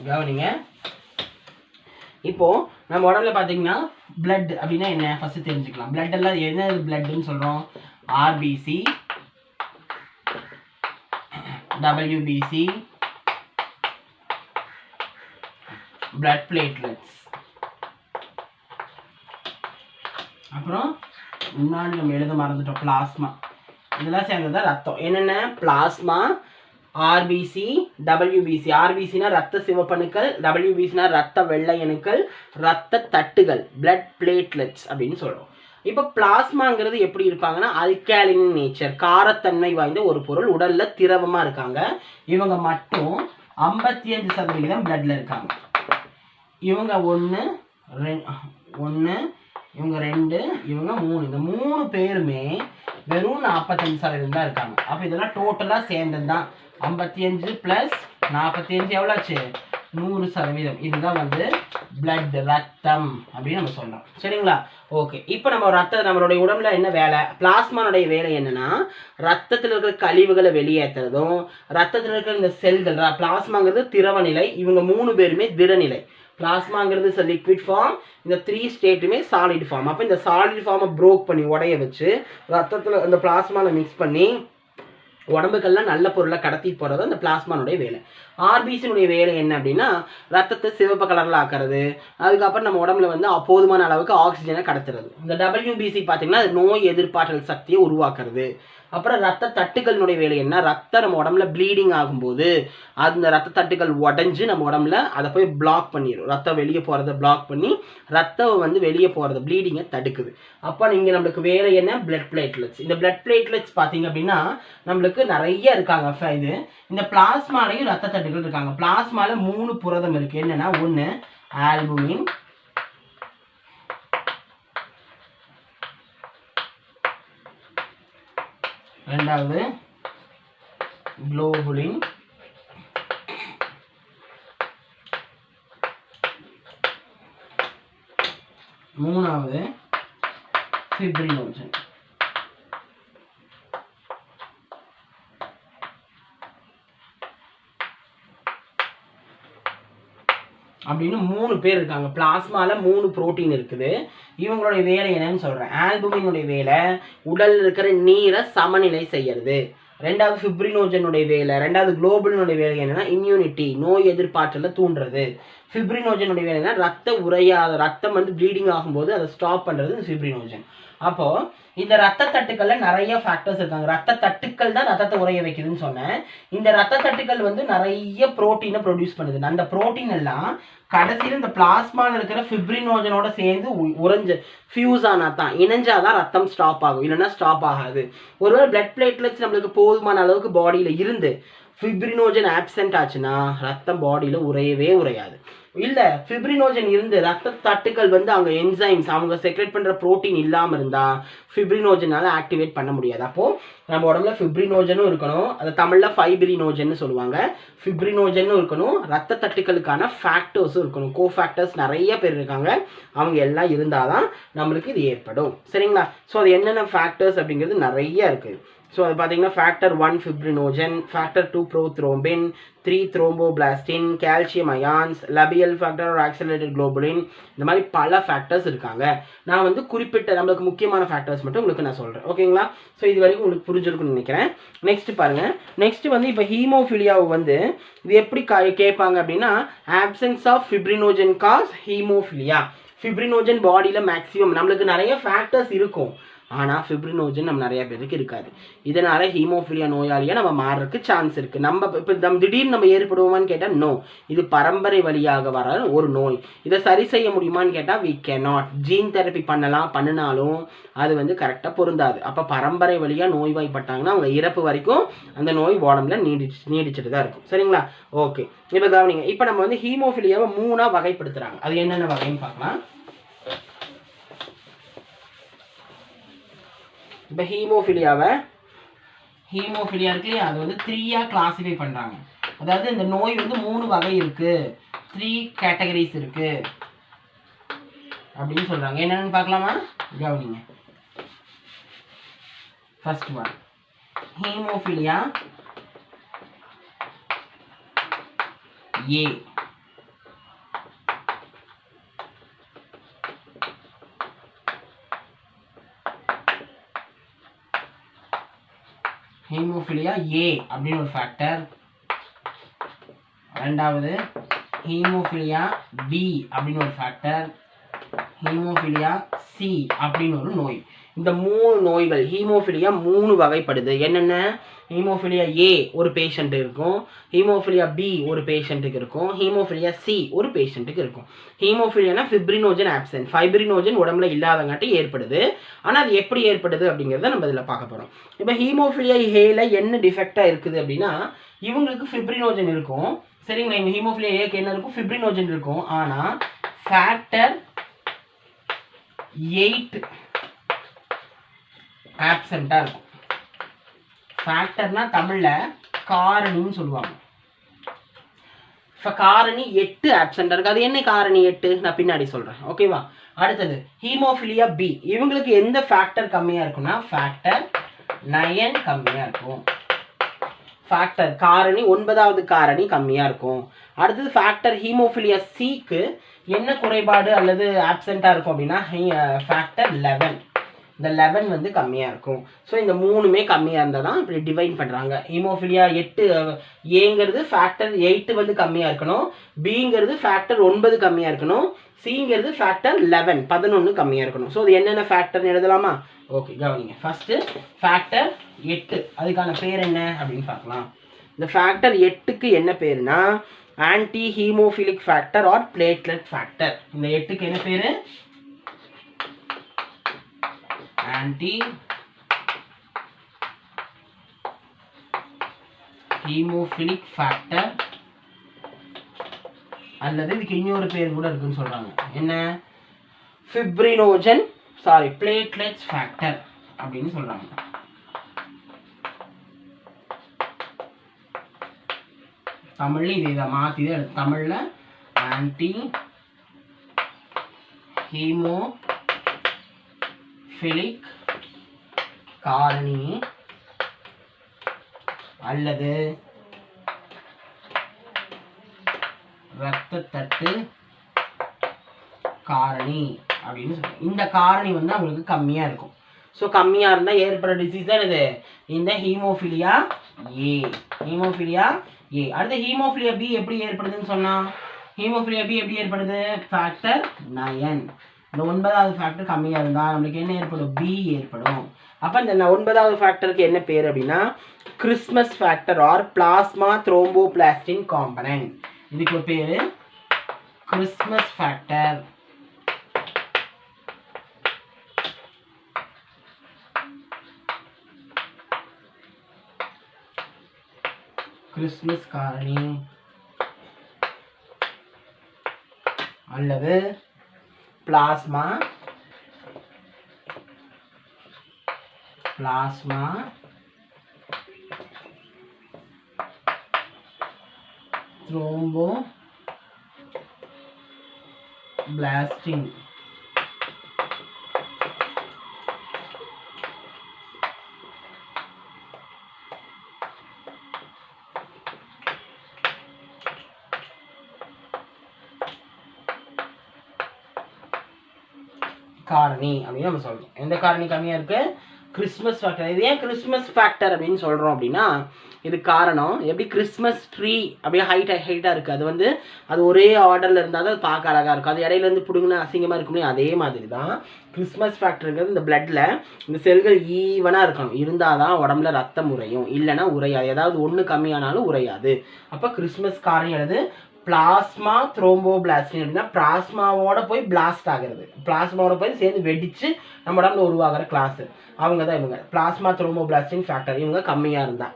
கவனிங்க. இப்போ நம்ம உடம்புல பார்த்தீங்கன்னா பிளட் அப்படின்னா என்ன ஃபர்ஸ்ட் தெரிஞ்சுக்கலாம். பிளட் எல்லாம் என்ன பிளட்னு சொல்கிறோம், ஆர்பிசி, டபிள்யூபிசி, பிளட் பிளேட்லெட்ஸ், அப்புறம் முன்னாடி நம்ம எழுத மறந்துட்டோம் பிளாஸ்மா. இதெல்லாம் சேர்ந்தது ரத்தம். என்னென்ன, பிளாஸ்மா, ஆர்பிசி, டபிள்யூபிசி. ஆர்பிசினா ரத்த சிவப்பணுக்கள், டபிள்யூபிசினா ரத்த வெள்ளை அணுக்கள், ரத்த தட்டுகள், பிளட் பிளேட்லெட்ஸ் அப்படின்னு சொல்கிறோம். இப்போ பிளாஸ்மாங்கிறது எப்படி இருப்பாங்கன்னா அல்காலின் நேச்சர், காரத்தன்மை வாய்ந்த ஒரு பொருள், உடலில் திரவமாக இருக்காங்க. இவங்க மட்டும் 55% பிளட்ல இருக்காங்க. இவங்க 1, இவங்க 2, இவங்க 3. இந்த 3 பேருமே வெறும் 45% தான் இருக்காங்க. அப்போ இதெல்லாம் டோட்டலாக சேர்ந்தது தான். 55 + 45 எவ்வளோ ஆச்சு? 100%. இதுதான் வந்து பிளட், ரத்தம் அப்படின்னு நம்ம சொல்லலாம். சரிங்களா? ஓகே. இப்போ நம்ம நம்மளுடைய உடம்புல என்ன வேலை? பிளாஸ்மானுடைய வேலை என்னன்னா, ரத்தத்தில் இருக்கிற கழிவுகளை வெளியேற்றுறதும், ரத்தத்தில் இருக்கிற இந்த செல்கள், பிளாஸ்மாங்கிறது திரவ நிலை, இவங்க 3 பேருமே திடநிலை. பிளாஸ்மாங்கிறது லிக்விட் ஃபார்ம், இந்த 3 ஸ்டேட்டுமே சாலிட் ஃபார்ம். அப்போ இந்த சாலிட் ஃபார்மை ப்ரோக் பண்ணி உடைய வச்சு ரத்தத்தில் அந்த பிளாஸ்மாவில் மிக்ஸ் பண்ணி உடம்புக்கெல்லாம் நல்ல பொருளை கடத்தி போகிறது அந்த பிளாஸ்மானுடைய வேலை. ஆர்பிசினுடைய வேலை என்ன அப்படின்னா, ரத்தத்தை சிவப்பு கலரில் ஆக்கிறது, அதுக்கப்புறம் நம்ம உடம்புல வந்து போதுமான அளவுக்கு ஆக்சிஜனை கடத்துறது. இந்த WBC பார்த்தீங்கன்னா நோய் எதிர்ப்பாற்றல் சக்தியை உருவாக்குறது. அப்புறம் ரத்த தட்டுகளினுடைய வேலை என்ன? ரத்தம் நம்ம உடம்புல ப்ளீடிங் ஆகும்போது அந்த ரத்த தட்டுகள் உடஞ்சி நம்ம உடம்புல அதை போய் பிளாக் பண்ணிடும். ரத்தம் வெளியே போகிறத பிளாக் பண்ணி ரத்தம் வந்து வெளியே போகிறத ப்ளீடிங்கை தடுக்குது. அப்போ இங்கே நம்மளுக்கு வேலை என்ன? Blood platelets. இந்த பிளட் பிளேட்லெட்ஸ் பார்த்தீங்க அப்படின்னா நம்மளுக்கு நிறைய இருக்காங்க. இது இந்த பிளாஸ்மாலையும் ரத்த தட்டுகள் இருக்காங்க. பிளாஸ்மால 3 புரதம் இருக்கு. என்னன்னா, ஒன்று ஆல்புமின், ரெண்டாவது குளோபுலின், மூணாவது ஃபிப்ரினோஜன். அப்படின்னு 3 பேர் இருக்காங்க. பிளாஸ்மால 3 புரோட்டீன் இருக்குது. இவங்களுடைய வேலை என்னன்னு சொல்றேன். ஆல்புமினுடைய வேலை உடல் இருக்கிற நீரை சமநிலை செய்யறது. ரெண்டாவது ஃபிப்ரினோஜனுடைய வேலை, ரெண்டாவது குளோபுலினுடைய வேலை என்னன்னா இம்யூனிட்டி, நோய் எதிர்ப்பாற்றலை தூண்டுறது. ஃபிப்ரினோஜனுடைய வேலை என்ன? ரத்தம் வந்து ப்ளீடிங் ஆகும்போது அதை ஸ்டாப் பண்றது ஃபிப்ரினோஜன். அப்போ இந்த ரத்த தட்டுக்கள்ல நிறைய ஃபேக்டர்ஸ் இருக்காங்க. ரத்த தட்டுக்கள் தான் ரத்தத்தை உறைய வைக்குதுன்னு சொன்னேன். இந்த ரத்த தட்டுக்கள் வந்து நிறைய புரோட்டீனை ப்ரொடியூஸ் பண்ணுது. அந்த புரோட்டீன் எல்லாம் கடைசியில் இந்த பிளாஸ்மாவில் இருக்கிற ஃபிப்ரினோஜனோட சேர்ந்து ஃபியூஸ் ஆனா தான், இணைஞ்சாதான் ரத்தம் ஸ்டாப் ஆகும், இல்லைன்னா ஸ்டாப் ஆகாது. ஒருவேளை பிளட் பிளேட்லெட்ஸ் நம்மளுக்கு போதுமான அளவுக்கு பாடியில இருந்து ஃபிப்ரினோஜன் ஆப்சென்ட் ஆச்சுன்னா ரத்தம் பாடியில உறையாது. இல்ல ஃபிப்ரினோஜன் இருந்து ரத்த தட்டுக்கள் வந்து அவங்க என்சைம்ஸ் அவங்க செக்ரெட் பண்ற புரோட்டீன் இல்லாம இருந்தா ஃபிப்ரினோஜனால ஆக்டிவேட் பண்ண முடியாது. அப்போ நம்ம உடம்புல ஃபிப்ரினோஜனும் இருக்கணும், அது தமிழ்ல ஃபைப்ரினோஜன் சொல்லுவாங்க. ஃபிப்ரினோஜனும் இருக்கணும், ரத்த தட்டுக்களுக்கான ஃபேக்டர்ஸும் இருக்கணும். கோஃபேக்டர்ஸ் நிறைய பேர் இருக்காங்க. அவங்க எல்லாம் இருந்தாதான் நம்மளுக்கு இது ஏற்படும். சரிங்களா? ஸோ அது என்னென்ன ஃபேக்டர்ஸ் அப்படிங்கிறது நிறைய இருக்கு. ஸோ அது பார்த்தீங்கன்னா factor 1 fibrinogen, factor 2 prothrombin, 3 thromboplastin, calcium ions, labile factor ஒரு ஆக்சிலரேட்டட் குளோபுலின், இந்த மாதிரி பல ஃபேக்டர்ஸ் இருக்காங்க. நான் வந்து குறிப்பிட்ட நம்மளுக்கு முக்கியமான ஃபேக்டர்ஸ் மட்டும் உங்களுக்கு நான் சொல்கிறேன். ஓகேங்களா? ஸோ இது வரைக்கும் உங்களுக்கு புரிஞ்சிருக்குன்னு நினைக்கிறேன். நெக்ஸ்ட் பாருங்க. நெக்ஸ்ட் வந்து இப்போ ஹீமோஃபிலியாவை வந்து இது எப்படி கேட்பாங்க அப்படின்னா, ஆப்சன்ஸ் ஆஃப் ஃபிப்ரினோஜன் காஸ் ஹீமோஃபிலியா. ஃபிப்ரினோஜன் பாடியில் மேக்ஸிமம் நம்மளுக்கு நிறைய ஃபேக்டர்ஸ் இருக்கும், ஆனால் ஃபிப்ரினோஜன் நம்ம நிறைய பேருக்கு இருக்காது. இதனால ஹீமோஃபிலியா நோயாளியாக நம்ம மாறுறதுக்கு சான்ஸ் இருக்குது. இப்போ திடீர்னு நம்ம ஏற்படுவோமான்னு கேட்டால் நோ. இது பரம்பரை வழியாக வர ஒரு நோய். இதை சரி செய்ய முடியுமான்னு கேட்டால் வி கேனாட். ஜீன் தெரப்பி பண்ணினாலும் அது வந்து கரெக்டாக பொருந்தாது. அப்போ பரம்பரை வழியாக நோய்வாய்ப்பட்டாங்கன்னா அவங்க இறப்பு வரைக்கும் அந்த நோய் உடம்புல நீடிச்சுட்டு தான் இருக்கும். சரிங்களா? ஓகே. இப்போ கவனிங்க. இப்போ நம்ம வந்து ஹீமோஃபிலியாவை 3ஆக வகைப்படுத்துகிறாங்க. அது என்னென்ன வகைன்னு பார்க்கலாம். இப்போ ஹீமோஃபிலியா இருக்கு இல்லையா, அது வந்து 3ஆக கிளாஸிஃபை பண்ணுறாங்க. அதாவது இந்த நோய் வந்து 3 வகை இருக்கு, 3 கேட்டகரிஸ் இருக்கு அப்படின்னு சொல்றாங்க. என்னன்னு பார்க்கலாமா? கவனிங்க. ஃபர்ஸ்ட் ஒன் ஹீமோஃபிலியா ஏ. ஹீமோஃபிலியா ஏ அப்படின்னு ஒரு ஃபேக்டர். ரெண்டாவது ஹீமோஃபிலியா பி அப்படின்னு ஒரு ஃபேக்டர். ஹீமோஃபிலியா சி அப்படின்னு ஒரு நோய். இந்த 3 நோய்கள் ஹீமோஃபிலியா 3 வகைப்படுது. என்னென்ன? ஹீமோஃபிலியா ஏ ஒரு பேஷண்ட் இருக்கும், ஹீமோஃபிலியா பி ஒரு பேஷண்ட்டுக்கு இருக்கும், ஹீமோஃபிலியா சி ஒரு பேஷண்ட்டுக்கு இருக்கும். ஹீமோஃபிலியானா ஃபிப்ரினோஜன் ஆப்சென்ட், ஃபைப்ரினோஜன் உடம்புல இல்லாதங்காட்டி ஏற்படுது. ஆனால் அது எப்படி ஏற்படுது அப்படிங்கிறத நம்ம இதில் பார்க்க போகிறோம். இப்போ ஹீமோஃபிலியா ஏல என்ன டிஃபெக்டாக இருக்குது அப்படின்னா, இவங்களுக்கு ஃபிப்ரினோஜன் இருக்கும். சரிங்களா? இவங்க ஹீமோஃபிலியா ஏக்கு என்ன இருக்கும்? ஃபிப்ரினோஜன் இருக்கும். ஆனால் ஃபேக்டர் 8 ஆப்சென்ட்டாக இருக்கும். ஃபேக்டர்னா தமிழில் காரணின்னு சொல்லுவாங்க. இப்போ காரணி 8 ஆப்சென்ட்டாக இருக்குது. அது என்ன காரணி 8 நான் பின்னாடி சொல்கிறேன். ஓகேவா? அடுத்தது ஹீமோஃபிலியா பி. இவங்களுக்கு எந்த ஃபேக்டர் கம்மியாக இருக்குன்னா ஃபேக்டர் 9 கம்மியாக இருக்கும். ஃபேக்டர் காரணி 9வது காரணி கம்மியாக இருக்கும். அடுத்தது ஃபேக்டர் ஹீமோஃபிலியா சிக்கு என்ன குறைபாடு அல்லது ஆப்சென்ட்டாக இருக்கும் அப்படின்னா ஃபேக்டர் 11. இந்த 11 வந்து கம்மியாக இருக்கும். ஸோ இந்த 3மே கம்மியாக இருந்தால் தான் இப்படி டிவைன் பண்ணுறாங்க. ஹீமோஃபிலியா 8 ஏங்கிறது ஃபேக்டர் 8 வந்து கம்மியாக இருக்கணும். பிங்கிறது ஃபேக்டர் 9 கம்மியாக இருக்கணும். சிங்கிறது ஃபேக்டர் 11 கம்மியாக இருக்கணும். ஸோ அது என்னென்ன ஃபேக்டர்னு எழுதலாமா? ஓகே, கவனிங்க. ஃபஸ்ட்டு ஃபேக்டர் 8 அதுக்கான பேர் என்ன அப்படின்னு பார்க்கலாம். இந்த ஃபேக்டர் 8க்கு என்ன பேருனா antihaemophilic factor or platelet factor. இந்த 8க்கு என்ன பேரு? ஆன்டி ஹீமோஃபிலிக் ஃபேக்டர் அல்லது இதுக்கு இன்னொரு பேர் கூட இருக்குன்னு சொல்றாங்க. என்ன? பிளேட்லெட்ஸ் ஃபேக்டர் அப்படின்னு சொல்றாங்க. தமிழ்ல இதை மாத்தி தமிழ்ல ஆன்டி ஹீமோஃபிலிக் காரணி அல்லது இரத்த தட்டு காரணி அப்படின்னு சொல்லுவாங்க. இந்த காரணி வந்து அவங்களுக்கு கம்மியா இருக்கும். ஸோ கம்மியா இருந்தா ஏற்படுற டிசீஸ் தான் இது இந்த ஹீமோஃபிலியா ஏ. ஹீமோஃபிலியா ஏ. அடுத்து ஹீமோஃபிலியா பி எப்படி ஏற்படுதுன்னு சொன்னா ஹீமோஃபிலியா பி எப்படி ஏற்படுது? ஃபேக்டர் 9. இந்த 9வது ஃபேக்டர் கம்மியா இருந்தா நம்மளுக்கு என்ன ஏற்படும்? பி ஏற்படும். அப்ப இந்த 9வது ஃபேக்டருக்கு என்ன பேர் அப்படின்னா Christmas factor or plasma thromboplastin component. இதுக்கு ஒரு பேரு கிறிஸ்மஸ் ஃபேக்டர். கிறிஸ்மஸ் காரணி அல்லது பிளாஸ்மா த்ரோம்போபிளாஸ்டின் காரணி அப்படின்னு நம்ம சொல்றோம். எந்த காரணி கம்மியா இருக்கு? Christmas factor. இது ஏன் கிறிஸ்மஸ் ஃபேக்டர் அப்படின்னு சொல்றோம் அப்படின்னா இது காரணம் எப்படி கிறிஸ்மஸ் ட்ரீ அப்படியே ஹைட்டா இருக்கு. அது வந்து அது ஒரே ஆர்டர்ல இருந்தால் தான் அது பார்க்க அழகா இருக்கும். அது இடையில இருந்து பிடுங்கினா அசிங்கமா இருக்கும். அதே மாதிரி தான் கிறிஸ்மஸ் ஃபேக்டருங்கிறது இந்த பிளட்ல இந்த செல்கள் ஈவனா இருக்கணும். இருந்தாதான் உடம்புல ரத்தம் உறையும். இல்லைன்னா உறையாது. ஏதாவது ஒன்று கம்மியானாலும் உறையாது. அப்ப கிறிஸ்மஸ் காரணி அல்லது பிளாஸ்மா த்ரோம்போபிளாஸ்டின் அப்படின்னா பிளாஸ்மாவோட போய் பிளாஸ்ட் ஆகிறது. பிளாஸ்மாவோட போய் சேர்ந்து வெடிச்சு நம்ம உடம்புல உருவாகிற கிளாஸ் அவங்க தான் இவங்க. பிளாஸ்மா த்ரோம்போபிளாஸ்டின் ஃபேக்டர் இவங்க கம்மியா இருந்தா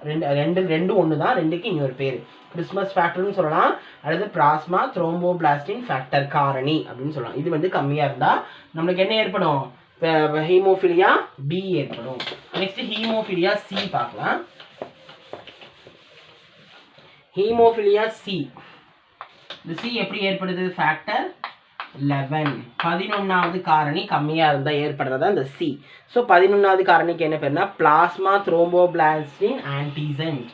ரெண்டு ஒன்று தான். ரெண்டுக்கு இன்னொரு பேர் கிறிஸ்மஸ் ஃபேக்டர்னு சொல்லலாம் அல்லது பிளாஸ்மா த்ரோம்போபிளாஸ்டின் ஃபேக்டர் காரணி அப்படின்னு சொல்லலாம். இது வந்து கம்மியா இருந்தா நம்மளுக்கு என்ன ஏற்படும்? ஹீமோஃபிலியா பி ஏற்படும். நெக்ஸ்ட் ஹீமோஃபிலியா சி பார்க்கலாம். Haemophilia C. இந்த சி எப்படி ஏற்படுது? ஃபேக்டர் 11. 11வது காரணி கம்மியா இருந்தா ஏற்படுறதா இந்த சி. ஸோ 11வது காரணிக்கு என்ன பேருனா plasma thromboplastin antecedent.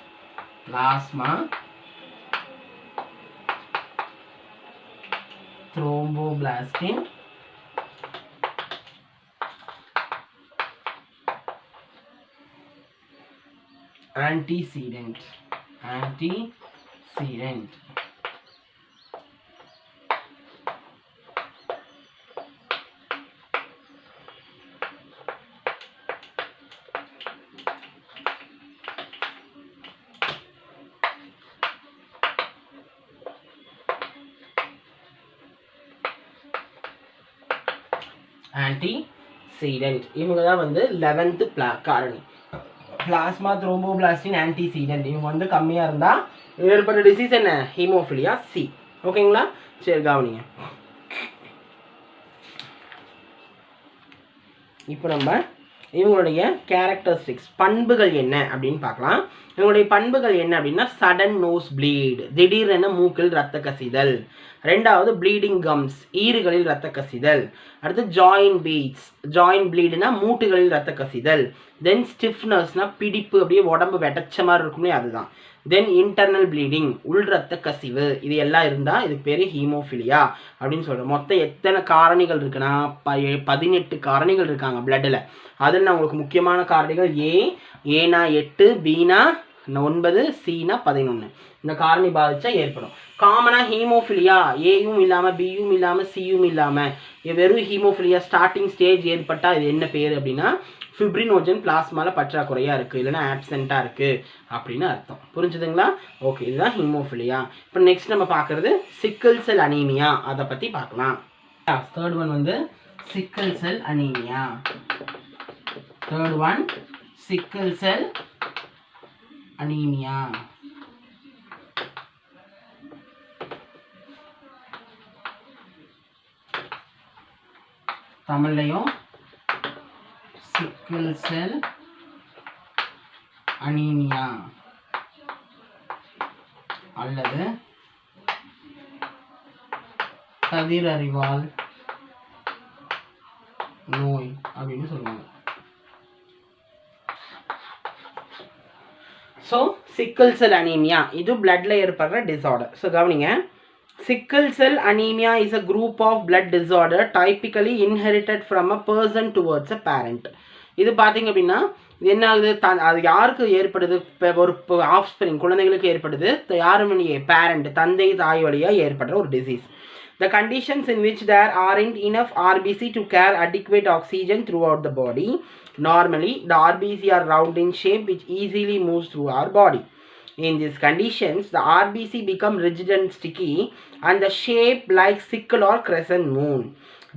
Plasma thromboplastin antecedent. antecedent இவங்க தான் வந்து 11th காரணி. பிளாஸ்மா த்ரோம்போபிளாஸ்டின் ஆன்டிசீடென்ட் இவங்க வந்து கம்மியா இருந்தா ஏற்பட்ட டிசீஸ் என்ன? Haemophilia C. ஓகேங்களா? சரி, கவனிங்க. இப்போ நம்ம இவங்களுடைய கேரக்டரிஸ்டிக்ஸ் பண்புகள் என்ன அப்படின்னு பார்க்கலாம். இவங்களுடைய பண்புகள் என்ன அப்படின்னா சடன் நோஸ் ப்ளீட், திடீரென மூக்கில் ரத்த கசிதல். ரெண்டாவது ப்ளீடிங் கம்ஸ், ஈறுகளில் ரத்த கசிதல். அடுத்து ஜாயின் பீட்ஸ், ஜாயின் ப்ளீடுனா மூட்டுகளில் ரத்த கசிதல். தென் ஸ்டிஃப்னஸ்னா பிடிப்பு, அப்படியே உடம்பு வெட்டச்ச மாதிரி இருக்கும்னே அதுதான். தென் இன்டர்னல் ப்ளீடிங், உள் ரத்த கசிவு. இது எல்லாம் இருந்தால் இதுக்கு பேர் ஹீமோஃபிலியா அப்படின்னு சொல்கிறோம். மொத்தம் எத்தனை காரணிகள் இருக்குன்னா 18 காரணிகள் இருக்காங்க பிளட்டில். அதில் நான் உங்களுக்கு முக்கியமான காரணிகள் ஏனா 8, பினா 9, சினா 11. இந்த காரணி பாதிச்சா ஏற்படும். காமனாக ஹீமோஃபிலியா ஏயும் இல்லாமல் பியும் இல்லாமல் சியும் இல்லாமல் வெறும் ஹீமோஃபிலியா ஸ்டார்டிங் ஸ்டேஜ் ஏற்பட்டால் இது என்ன பேர் அப்படின்னா ஃபிப்ரினோஜன் பிளாஸ்மாவில் பற்றாக்குறையாக இருக்குது, இல்லைன்னா ஆப்சென்ட்டாக இருக்குது அப்படின்னு அர்த்தம். புரிஞ்சுதுங்களா? ஓகே, இதுதான் ஹீமோஃபிலியா. இப்போ நெக்ஸ்ட் நம்ம பார்க்குறது சிக்கிள் செல் அனீமியா, அதை பற்றி பார்க்கலாம். தேர்ட் ஒன் வந்து சிக்கிள் cell anaemia. Third one சிக்கிள் cell anaemia. தமிழ்லையும் சிக்கிள் செல் அனீமியா அல்லது கதிரறிவால் நோய் அப்படின்னு சொல்லுவாங்க. ஸோ சிக்கிள் செல் அனீமியா இது பிளட்ல ஏற்படுற டிஸார்டர். ஸோ கவனிங்க, sickle cell anemia is a group of blood disorder typically inherited from a person towards a parent. இது பார்த்தீங்க அப்படின்னா என்ன ஆகுது, அது யாருக்கு ஏற்படுது, ஒரு ஆஃப்ஸ்பிரிங் குழந்தைகளுக்கு ஏற்படுது, யாரும் பேரண்ட் தந்தை தாய் வழியாக ஏற்படுற ஒரு disease. The conditions in which there aren't enough RBC to carry adequate oxygen throughout the body. Normally, the RBC are round in shape which easily moves through our body. In these conditions, the RBC become rigid and sticky and the shape like sickle or crescent moon.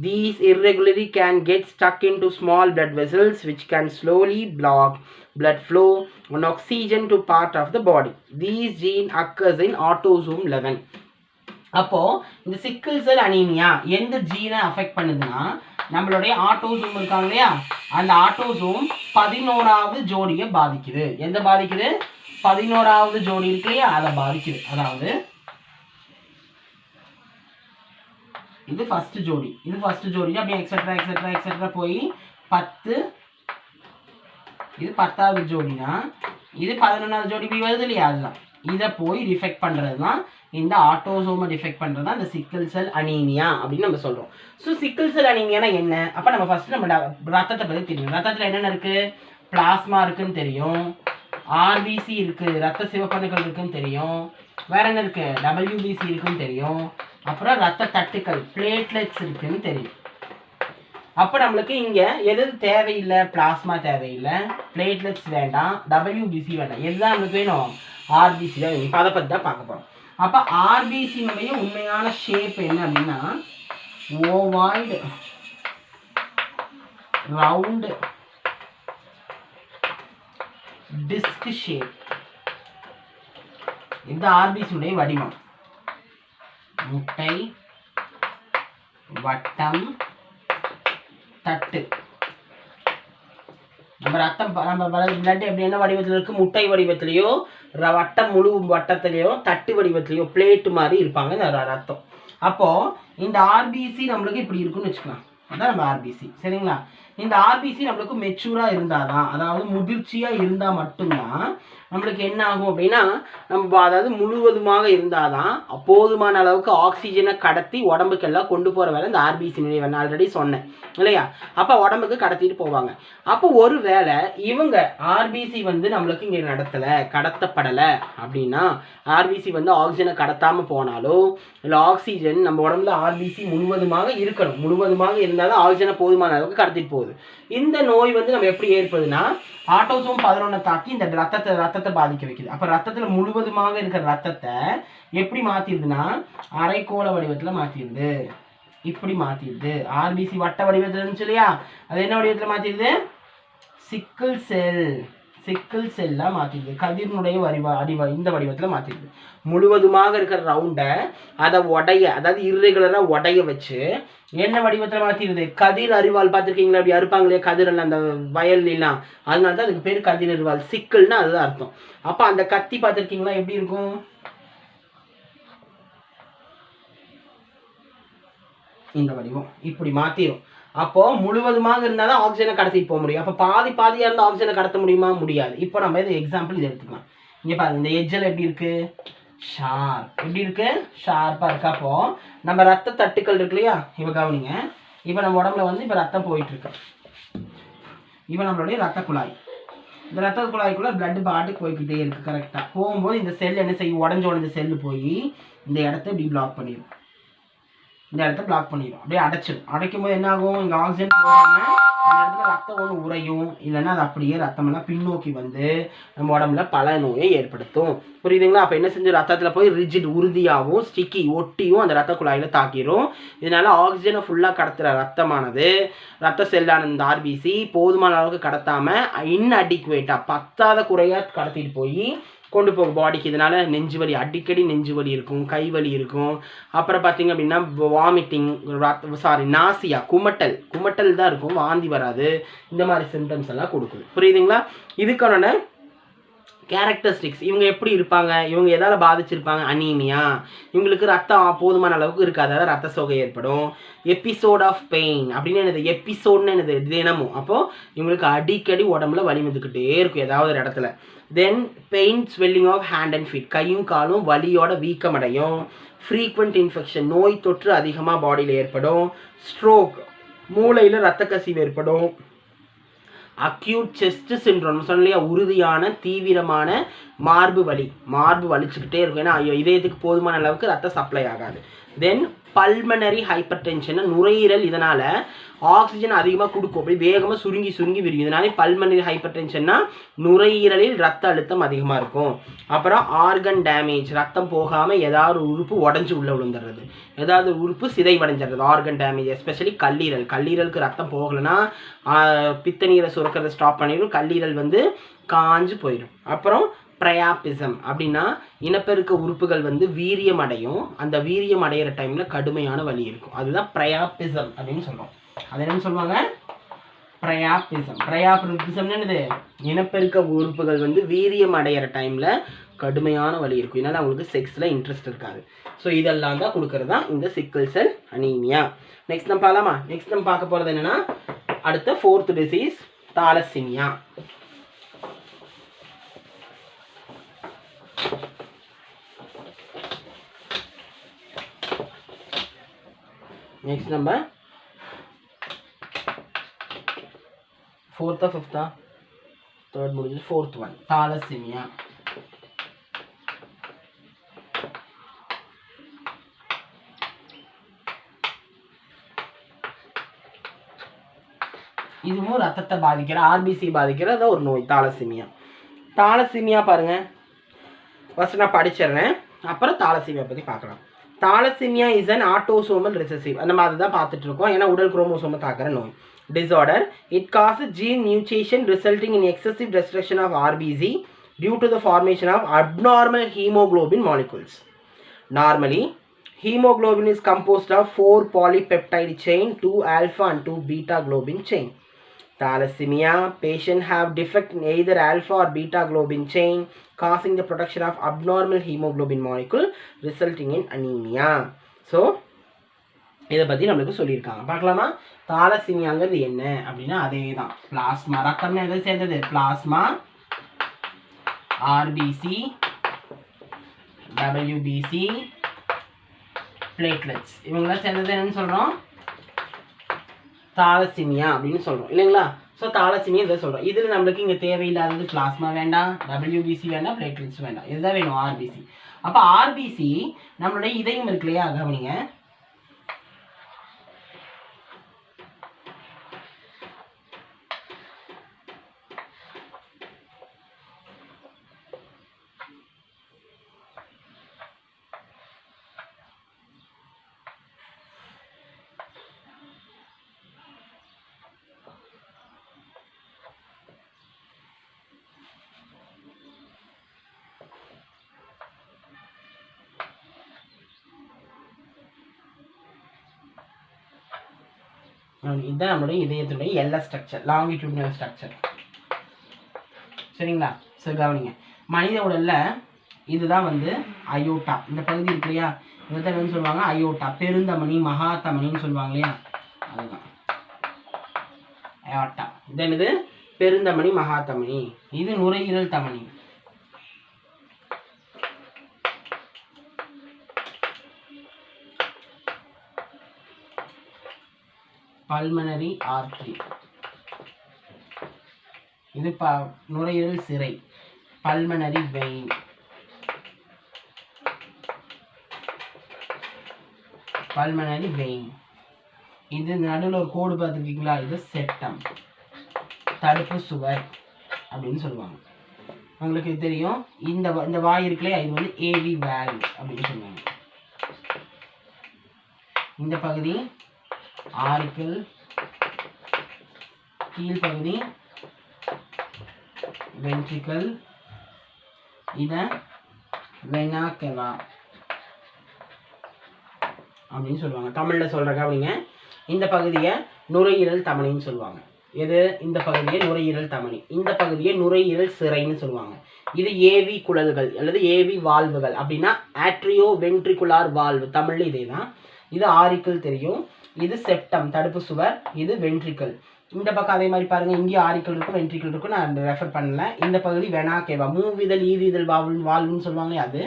These irregularity can get stuck into small blood vessels which can slowly block blood flow and oxygen to part of the body. These gene occurs in autosome 11. அப்போ இந்த சிக்கிள் cell anaemia எந்த ஜீனை affect பண்ணுதுன்னா நம்மளுடைய autosome இருக்காங்க இல்லையா, அந்த autosome 11வது ஜோடியை பாதிக்குது. எந்த பாதிக்குது? 11வது ஜோடி இருக்கு இல்லையா, அதை பாதிக்குது. அதாவது இது ஃபர்ஸ்ட் ஜோடி, இது ஃபர்ஸ்ட் ஜோடி, அப்படியே எக்ஸெட்ரா எக்ஸெட்ரா எக்ஸெட்ரா போய் 10, இது 10வது ஜோடினா இது 11வது ஜோடி போய் வருது இல்லையா, அதுதான் இதை போய் டிஃபெக்ட் பண்ணுறது தான் இந்த ஆட்டோசோமை டிஃபெக்ட் பண்ணுறது தான் இந்த சிக்கிள் செல் அனீமியா அப்படின்னு நம்ம சொல்கிறோம். ஸோ சிக்கிள் செல் அனீமியானா என்ன? அப்போ நம்ம ஃபர்ஸ்ட் நம்ம ரத்தத்தை பற்றி தெரியும். ரத்தத்தில் என்னென்ன இருக்குது? பிளாஸ்மா இருக்குன்னு தெரியும், ஆர்பிசி இருக்குது, ரத்த சிவப்பணுக்கள் இருக்குன்னு தெரியும், வேற என்ன இருக்குது? WBC இருக்குன்னு தெரியும், அப்புறம் ரத்த தட்டுக்கள் பிளேட்லெட்ஸ் இருக்குன்னு தெரியும். அப்போ நம்மளுக்கு இங்கே எது தேவையில்லை? பிளாஸ்மா தேவையில்லை, பிளேட்லெட்ஸ் வேண்டாம், WBC வேண்டாம், எதுதான் நம்மளுக்கு வேணும்? RBC தான் வேணும். இப்போ அதை பற்றி தான் பார்க்க போகிறோம். அப்போ RBCனுடைய உண்மையான ஷேப் என்ன அப்படின்னா ஓவாய்டு ரவுண்ட் டிஸ்க் ஷேப். இந்த ஆர்பிசியுடைய வடிவம் முட்டை, வட்டம், தட்டு. நம்ம ரத்தம் நம்ம பிளட் எப்படி என்ன வடிவத்தில் இருக்குது? முட்டை வடிவத்திலையோ, வட்டம் முழு வட்டத்திலையோ, தட்டு வடிவத்திலையோ, பிளேட்டு மாதிரி இருப்பாங்க இந்த ரத்தம். அப்போது இந்த ஆர்பிசி நம்மளுக்கு இப்படி இருக்குன்னு வச்சுக்கலாம், அதான் நம்ம ஆர்பிசி. சரிங்களா? இந்த ஆர்பிசி நம்மளுக்கு மெச்சூராக இருந்தால் தான், அதாவது முதிர்ச்சியாக இருந்தால் மட்டும்தான் நம்மளுக்கு என்ன ஆகும் அப்படின்னா, நம்ம அதாவது முழுவதுமாக இருந்தால் தான் போதுமான அளவுக்கு ஆக்சிஜனை கடத்தி உடம்புக்கெல்லாம் கொண்டு போகிற வேலை இந்த ஆர்பிசி நிலையை நான் ஆல்ரெடி சொன்னேன் இல்லையா. அப்போ உடம்புக்கு கடத்திட்டு போவாங்க. அப்போ ஒரு வேளை இவங்க ஆர்பிசி வந்து நம்மளுக்கு இங்கே கடத்தப்படலை அப்படின்னா, ஆர்பிசி வந்து ஆக்சிஜனை கடத்தாமல் போனாலோ, இல்லை ஆக்சிஜன் நம்ம உடம்புல ஆர்பிசி முழுவதுமாக இருக்கணும், முழுவதுமாக இருந்தால் தான் ஆக்சிஜனை போதுமான அளவுக்கு கடத்திட்டு போகுது. இந்த நோய் வந்து நம்ம எப்படி ஏற்படுதுன்னா ஆட்டோசோம் 11 தாக்கி இந்த ரத்தத்தை பாதிக்க வைக்குது. அப்போ ரத்தத்தில் முழுவதுமாக இருக்கிற ரத்தத்தை எப்படி மாற்றிடுதுன்னா அரைக்கோள வடிவத்தில் மாற்றிடுது, இப்படி மாற்றிடுது. ஆர்பிசி வட்ட வடிவத்தில் இருந்துச்சு இல்லையா, அது என்ன வடிவத்தில் மாற்றிடுது? சிக்கிள் செல் சிக்கிள் செல்லா மாத்திடுது. கதிரினுடைய இந்த வடிவத்துல மாத்திடுது. முழுவதுமாக இருக்கிற ரவுண்டை அதை உடைய, அதாவது இர்ரெகுலரா உடைய வச்சு என்ன வடிவத்துல மாத்திடுது? கதிர் அரிவாள். பார்த்துருக்கீங்களா? அப்படி அறுப்பாங்களே கதிரெல்லாம் அந்த வயல்லாம், அதனால தான் அதுக்கு பேர் கதிர் அரிவாள். சிக்கிள்னா அதுதான் அர்த்தம். அப்ப அந்த கத்தி பார்த்துருக்கீங்களா எப்படி இருக்கும்? இந்த வடிவம் இப்படி மாத்திரும். அப்போ முழுவதுமாக இருந்தாலும் ஆக்சிஜனை கடத்திட்டு போக முடியும். அப்போ பாதி பாதியா இருந்தால் ஆக்சிஜனை கடத்த முடியுமா? முடியாது. இப்போ நம்ம இது எக்ஸாம்பிள் இதை எடுத்துக்கலாம். இங்கே பாருங்க, இந்த எட்ஜில் எப்படி இருக்கு? ஷார்ப். எப்படி இருக்கு? ஷார்ப்பா இருக்கு. அப்போ நம்ம ரத்த தட்டுக்கள் இருக்கு இல்லையா? இப்போ கவனிங்க. இப்போ நம்ம உடம்புல வந்து இப்போ ரத்தம் போயிட்டு இருக்கு. இப்போ நம்மளுடைய ரத்த குழாய், இந்த ரத்த குழாய்க்குள்ள பிளட் பாட்டுக்கு போய்கிட்டே இருக்கு. கரெக்டாக போகும்போது இந்த செல் என்ன செய்யும்? உடஞ்ச செல்லு போய் இந்த இடத்த இப்படி பிளாக் பண்ணிடும். இந்த இடத்த பிளாக் பண்ணிடும், அப்படியே அடைச்சிடும். அடைக்கும் போது என்ன ஆகும்? இங்கே ஆக்சிஜன் போகாம அந்த இடத்துல ரத்தம் ஒன்று உறையும். இல்லைன்னா அது அப்படியே ரத்தமெல்லாம் பின்னோக்கி வந்து நம்ம உடம்புல பல நோயை ஏற்படுத்தும். புரியுதுங்களா? அப்போ என்ன செஞ்சு ரத்தத்தில் போய் ரிஜிட், உறுதியாகவும் ஸ்டிக்கி ஒட்டியும் அந்த ரத்த குழாயில் தாக்கிடும். இதனால ஆக்சிஜனை ஃபுல்லாக கடத்துகிற ரத்தமானது, ரத்த செல்லான இந்த ஆர்பிசி போதுமான அளவுக்கு கடத்தாமல் இன்அடிக்குவேட்டாக பத்தாத குறையாக கடத்திட்டு போய் கொண்டு போகும் பாடிக்கு. இதனால நெஞ்சு வலி, அடிக்கடி நெஞ்சு வலி இருக்கும், கை வலி இருக்கும். அப்புறம் பார்த்தீங்க அப்படின்னா வாமிட்டிங், நாசியா, குமட்டல் தான் இருக்கும், வாந்தி வராது. இந்த மாதிரி சிம்டம்ஸ் எல்லாம் கொடுக்குது. புரியுதுங்களா? இதுக்கான கேரக்டரிஸ்டிக்ஸ், இவங்க எப்படி இருப்பாங்க, இவங்க எதால பாதிச்சிருப்பாங்க? அனீமியா. இவங்களுக்கு ரத்தம் போதுமான அளவுக்கு இருக்காது, அதாவது ரத்த சோகை ஏற்படும். எபிசோட் ஆஃப் பெயின் அப்படின்னு என்னது? எபிசோட்னு என்னது? தினமும். அப்போ இவங்களுக்கு அடிக்கடி உடம்புல வலி வந்துக்கிட்டே இருக்கும் ஏதாவது ஒரு இடத்துல. Then pain, swelling of hand and feet, கையும் காலும் வலியோட வீக்கம் அடையும். ஃப்ரீக்வெண்ட் இன்ஃபெக்ஷன், நோய் தொற்று அதிகமாக பாடியில் ஏற்படும். ஸ்ட்ரோக், மூளையில் ரத்த கசிவு ஏற்படும். அக்யூட் செஸ்ட் சிண்ட்ரோம், சொன்னலையா, உறுதியான தீவிரமான மார்பு வலிச்சுக்கிட்டே இருக்கும். ஏன்னா இதயத்துக்கு போதுமான அளவுக்கு ரத்த சப்ளை ஆகாது. தென் பல்மனரி ஹைப்பர் டென்ஷன், நுரையீரல் இதனால ஆக்சிஜன் அதிகமாக கொடுக்கும், அப்படி வேகமாக சுருங்கி விரியும். இதனால பல்மனரி ஹைப்பர் டென்ஷன்னா நுரையீரலில் ரத்த அழுத்தம் அதிகமாக இருக்கும். அப்புறம் ஆர்கன் டேமேஜ், ரத்தம் போகாமல் ஏதாவது உறுப்பு உடஞ்சி உள்ள விழுந்துடுறது, ஏதாவது உறுப்பு சிதைவடைஞ்சிடுறது, ஆர்கன் டேமேஜ். எஸ்பெஷலி கல்லீரலுக்கு ரத்தம் போகலைன்னா பித்த நீரை சுரக்கிறத ஸ்டாப் பண்ணிடும், கல்லீரல் வந்து காஞ்சு போயிடும். அப்புறம் ப்ரையாபிசம் அப்படின்னா இனப்பெருக்க உறுப்புகள் வந்து வீரியம் அடையும். அந்த வீரியம் அடைகிற டைமில் கடுமையான வலி இருக்கும். அதுதான் ப்ரையாபிசம் அப்படின்னு சொல்கிறோம். அது என்னன்னு சொல்லுவாங்க? ப்ரையாபிசம் என்னது? இனப்பெருக்க உறுப்புகள் வந்து வீரியம் அடைகிற டைமில் கடுமையான வலி இருக்கும். இதனால் அவங்களுக்கு செக்ஸில் இன்ட்ரெஸ்ட் இருக்காது. ஸோ இதெல்லாம் தான் கொடுக்கறது தான் இந்த சிக்கிள் செல் அனீமியா. நெக்ஸ்ட் நம்ம பார்க்கலாமா? நெக்ஸ்ட் நம்ம பார்க்க போகிறது என்னென்னா, அடுத்த 4th டிசீஸ் தாலசீமியா. நெக்ஸ்ட் நம்ம 4th 5th 3rd முடிஞ்சது, 4th one தாலசீமியா. இதுவும் ரத்தத்தை பாதிக்கிற, ஆர்பிசி பாதிக்கிற ஒரு நோய் தாலசீமியா. தாலசீமியா பாருங்க, ஃபர்ஸ்ட் நான் படிச்சிடுறேன், அப்புறம் தாலசீமியா பற்றி பார்க்கலாம். Thalassemia is an autosomal recessive, நம்ம அதுதான் பார்த்துட்டு இருக்கோம். ஏன்னா உடல் குரோமோசோமை தாக்குற நோய். Disorder, it causes gene mutation resulting in excessive destruction of RBC due to the formation of abnormal hemoglobin molecules. Normally, hemoglobin is composed of 4 polypeptide chain, 2 alpha and 2 beta globin chain. Thalassemia patient have defect in either alpha or beta globin chain, causing the production of abnormal hemoglobin molecule resulting in anemia. So இதை பற்றி நம்மளுக்கு சொல்லியிருக்காங்க. பார்க்கலாமா? தாலசீமியாங்கிறது என்ன அப்படின்னா அதே தான், plasma. ரத்தம்னு எதை சேர்ந்தது? பிளாஸ்மா, ஆர்பிசி, டபிள்யூபிசி, பிளேட்லெட்ஸ், இவங்களாம் சேர்ந்தது என்னன்னு சொல்கிறோம்? தாலசீமியா அப்படின்னு சொல்கிறோம் இல்லைங்களா? ஸோ தாலசீமியா இதை சொல்கிறோம். இதில் நம்மளுக்கு இங்கே தேவையில்லாதது பிளாஸ்மா வேண்டாம், டபிள்யூபிசி வேண்டாம், பிளேட்லெட்ஸ் வேண்டாம், இதுதான் வேணும், ஆர்பிசி. அப்போ ஆர்பிசி நம்மளுடைய இதயம் இருக்கு இல்லையா, கவனிங்க. இதுதான் நம்மளுடைய இதயத்துடைய எல்எஸ் ஸ்ட்ரக்சர், லாங்கிடியூடினல் ஸ்ட்ரக்சர். சரிங்களா? சரி கவனிங்க. மனித உடல்ல இதுதான் வந்து அயோட்டா, இந்த பகுதி இருக்கு இல்லையா, இதைத்தான் என்னன்னு சொல்லுவாங்க, அயோட்டா, பெருந்தமனி மகாத்தமனின்னு சொல்லுவாங்க இல்லையா, அதுதான் அயோட்டா. இது என்னது? பெருந்தமனி மகாத்தமனி. இது நுரையீரல் தமனி. Pulmonary artery. இது நுரையீரல் சிரை, பல்மனரி வெயின். Pulmonary vein. இது நடுவில் ஒரு கோடு பார்த்துருக்கீங்களா, இது செப்டம், தடுப்பு சுவர் அப்படின்னு சொல்லுவாங்க. உங்களுக்கு தெரியும், இந்த வாய் இருக்குல்லையா, இது வந்து ஏவி வேல்வ் அப்படின்னு சொல்லுவாங்க. இந்த பகுதி ஆரிக்கிள், கீழ்பகுதி வென்ட்ரிக்கல், இத வெனா கேவா அப்படின்னு சொல்லுவாங்க. தமிழ்ல சொல்றாங்க அப்படிங்க. இந்த பகுதியை நுரையீரல் தமனின்னு சொல்லுவாங்க. எது? இந்த பகுதியை நுரையீரல் தமனி, இந்த பகுதியை நுரையீரல் சிரைன்னு சொல்லுவாங்க. இது ஏவி குழல்கள் அல்லது ஏவி வால்வுகள் அப்படின்னா ஆட்ரியோ வென்ட்ரிகுலார் வால்வு, தமிழ்ல இதே தான். இது ஆரிக்கிள் தெரியும், இது செப்டம் தடுப்பு சுவர், இது வென்ட்ரிக்கல். இந்த பக்கம் அதே மாதிரி பாருங்க, இங்கே ஆரிக்கிள் இருக்கும், வென்ட்ரிக்கல் இருக்கும், நான் ரெஃபர் பண்ணல. இந்த பகுதி வெனா கேவா, மூவிதழ் ஈரிதழ் வால்வுன்னு சொல்லுவாங்க, அது.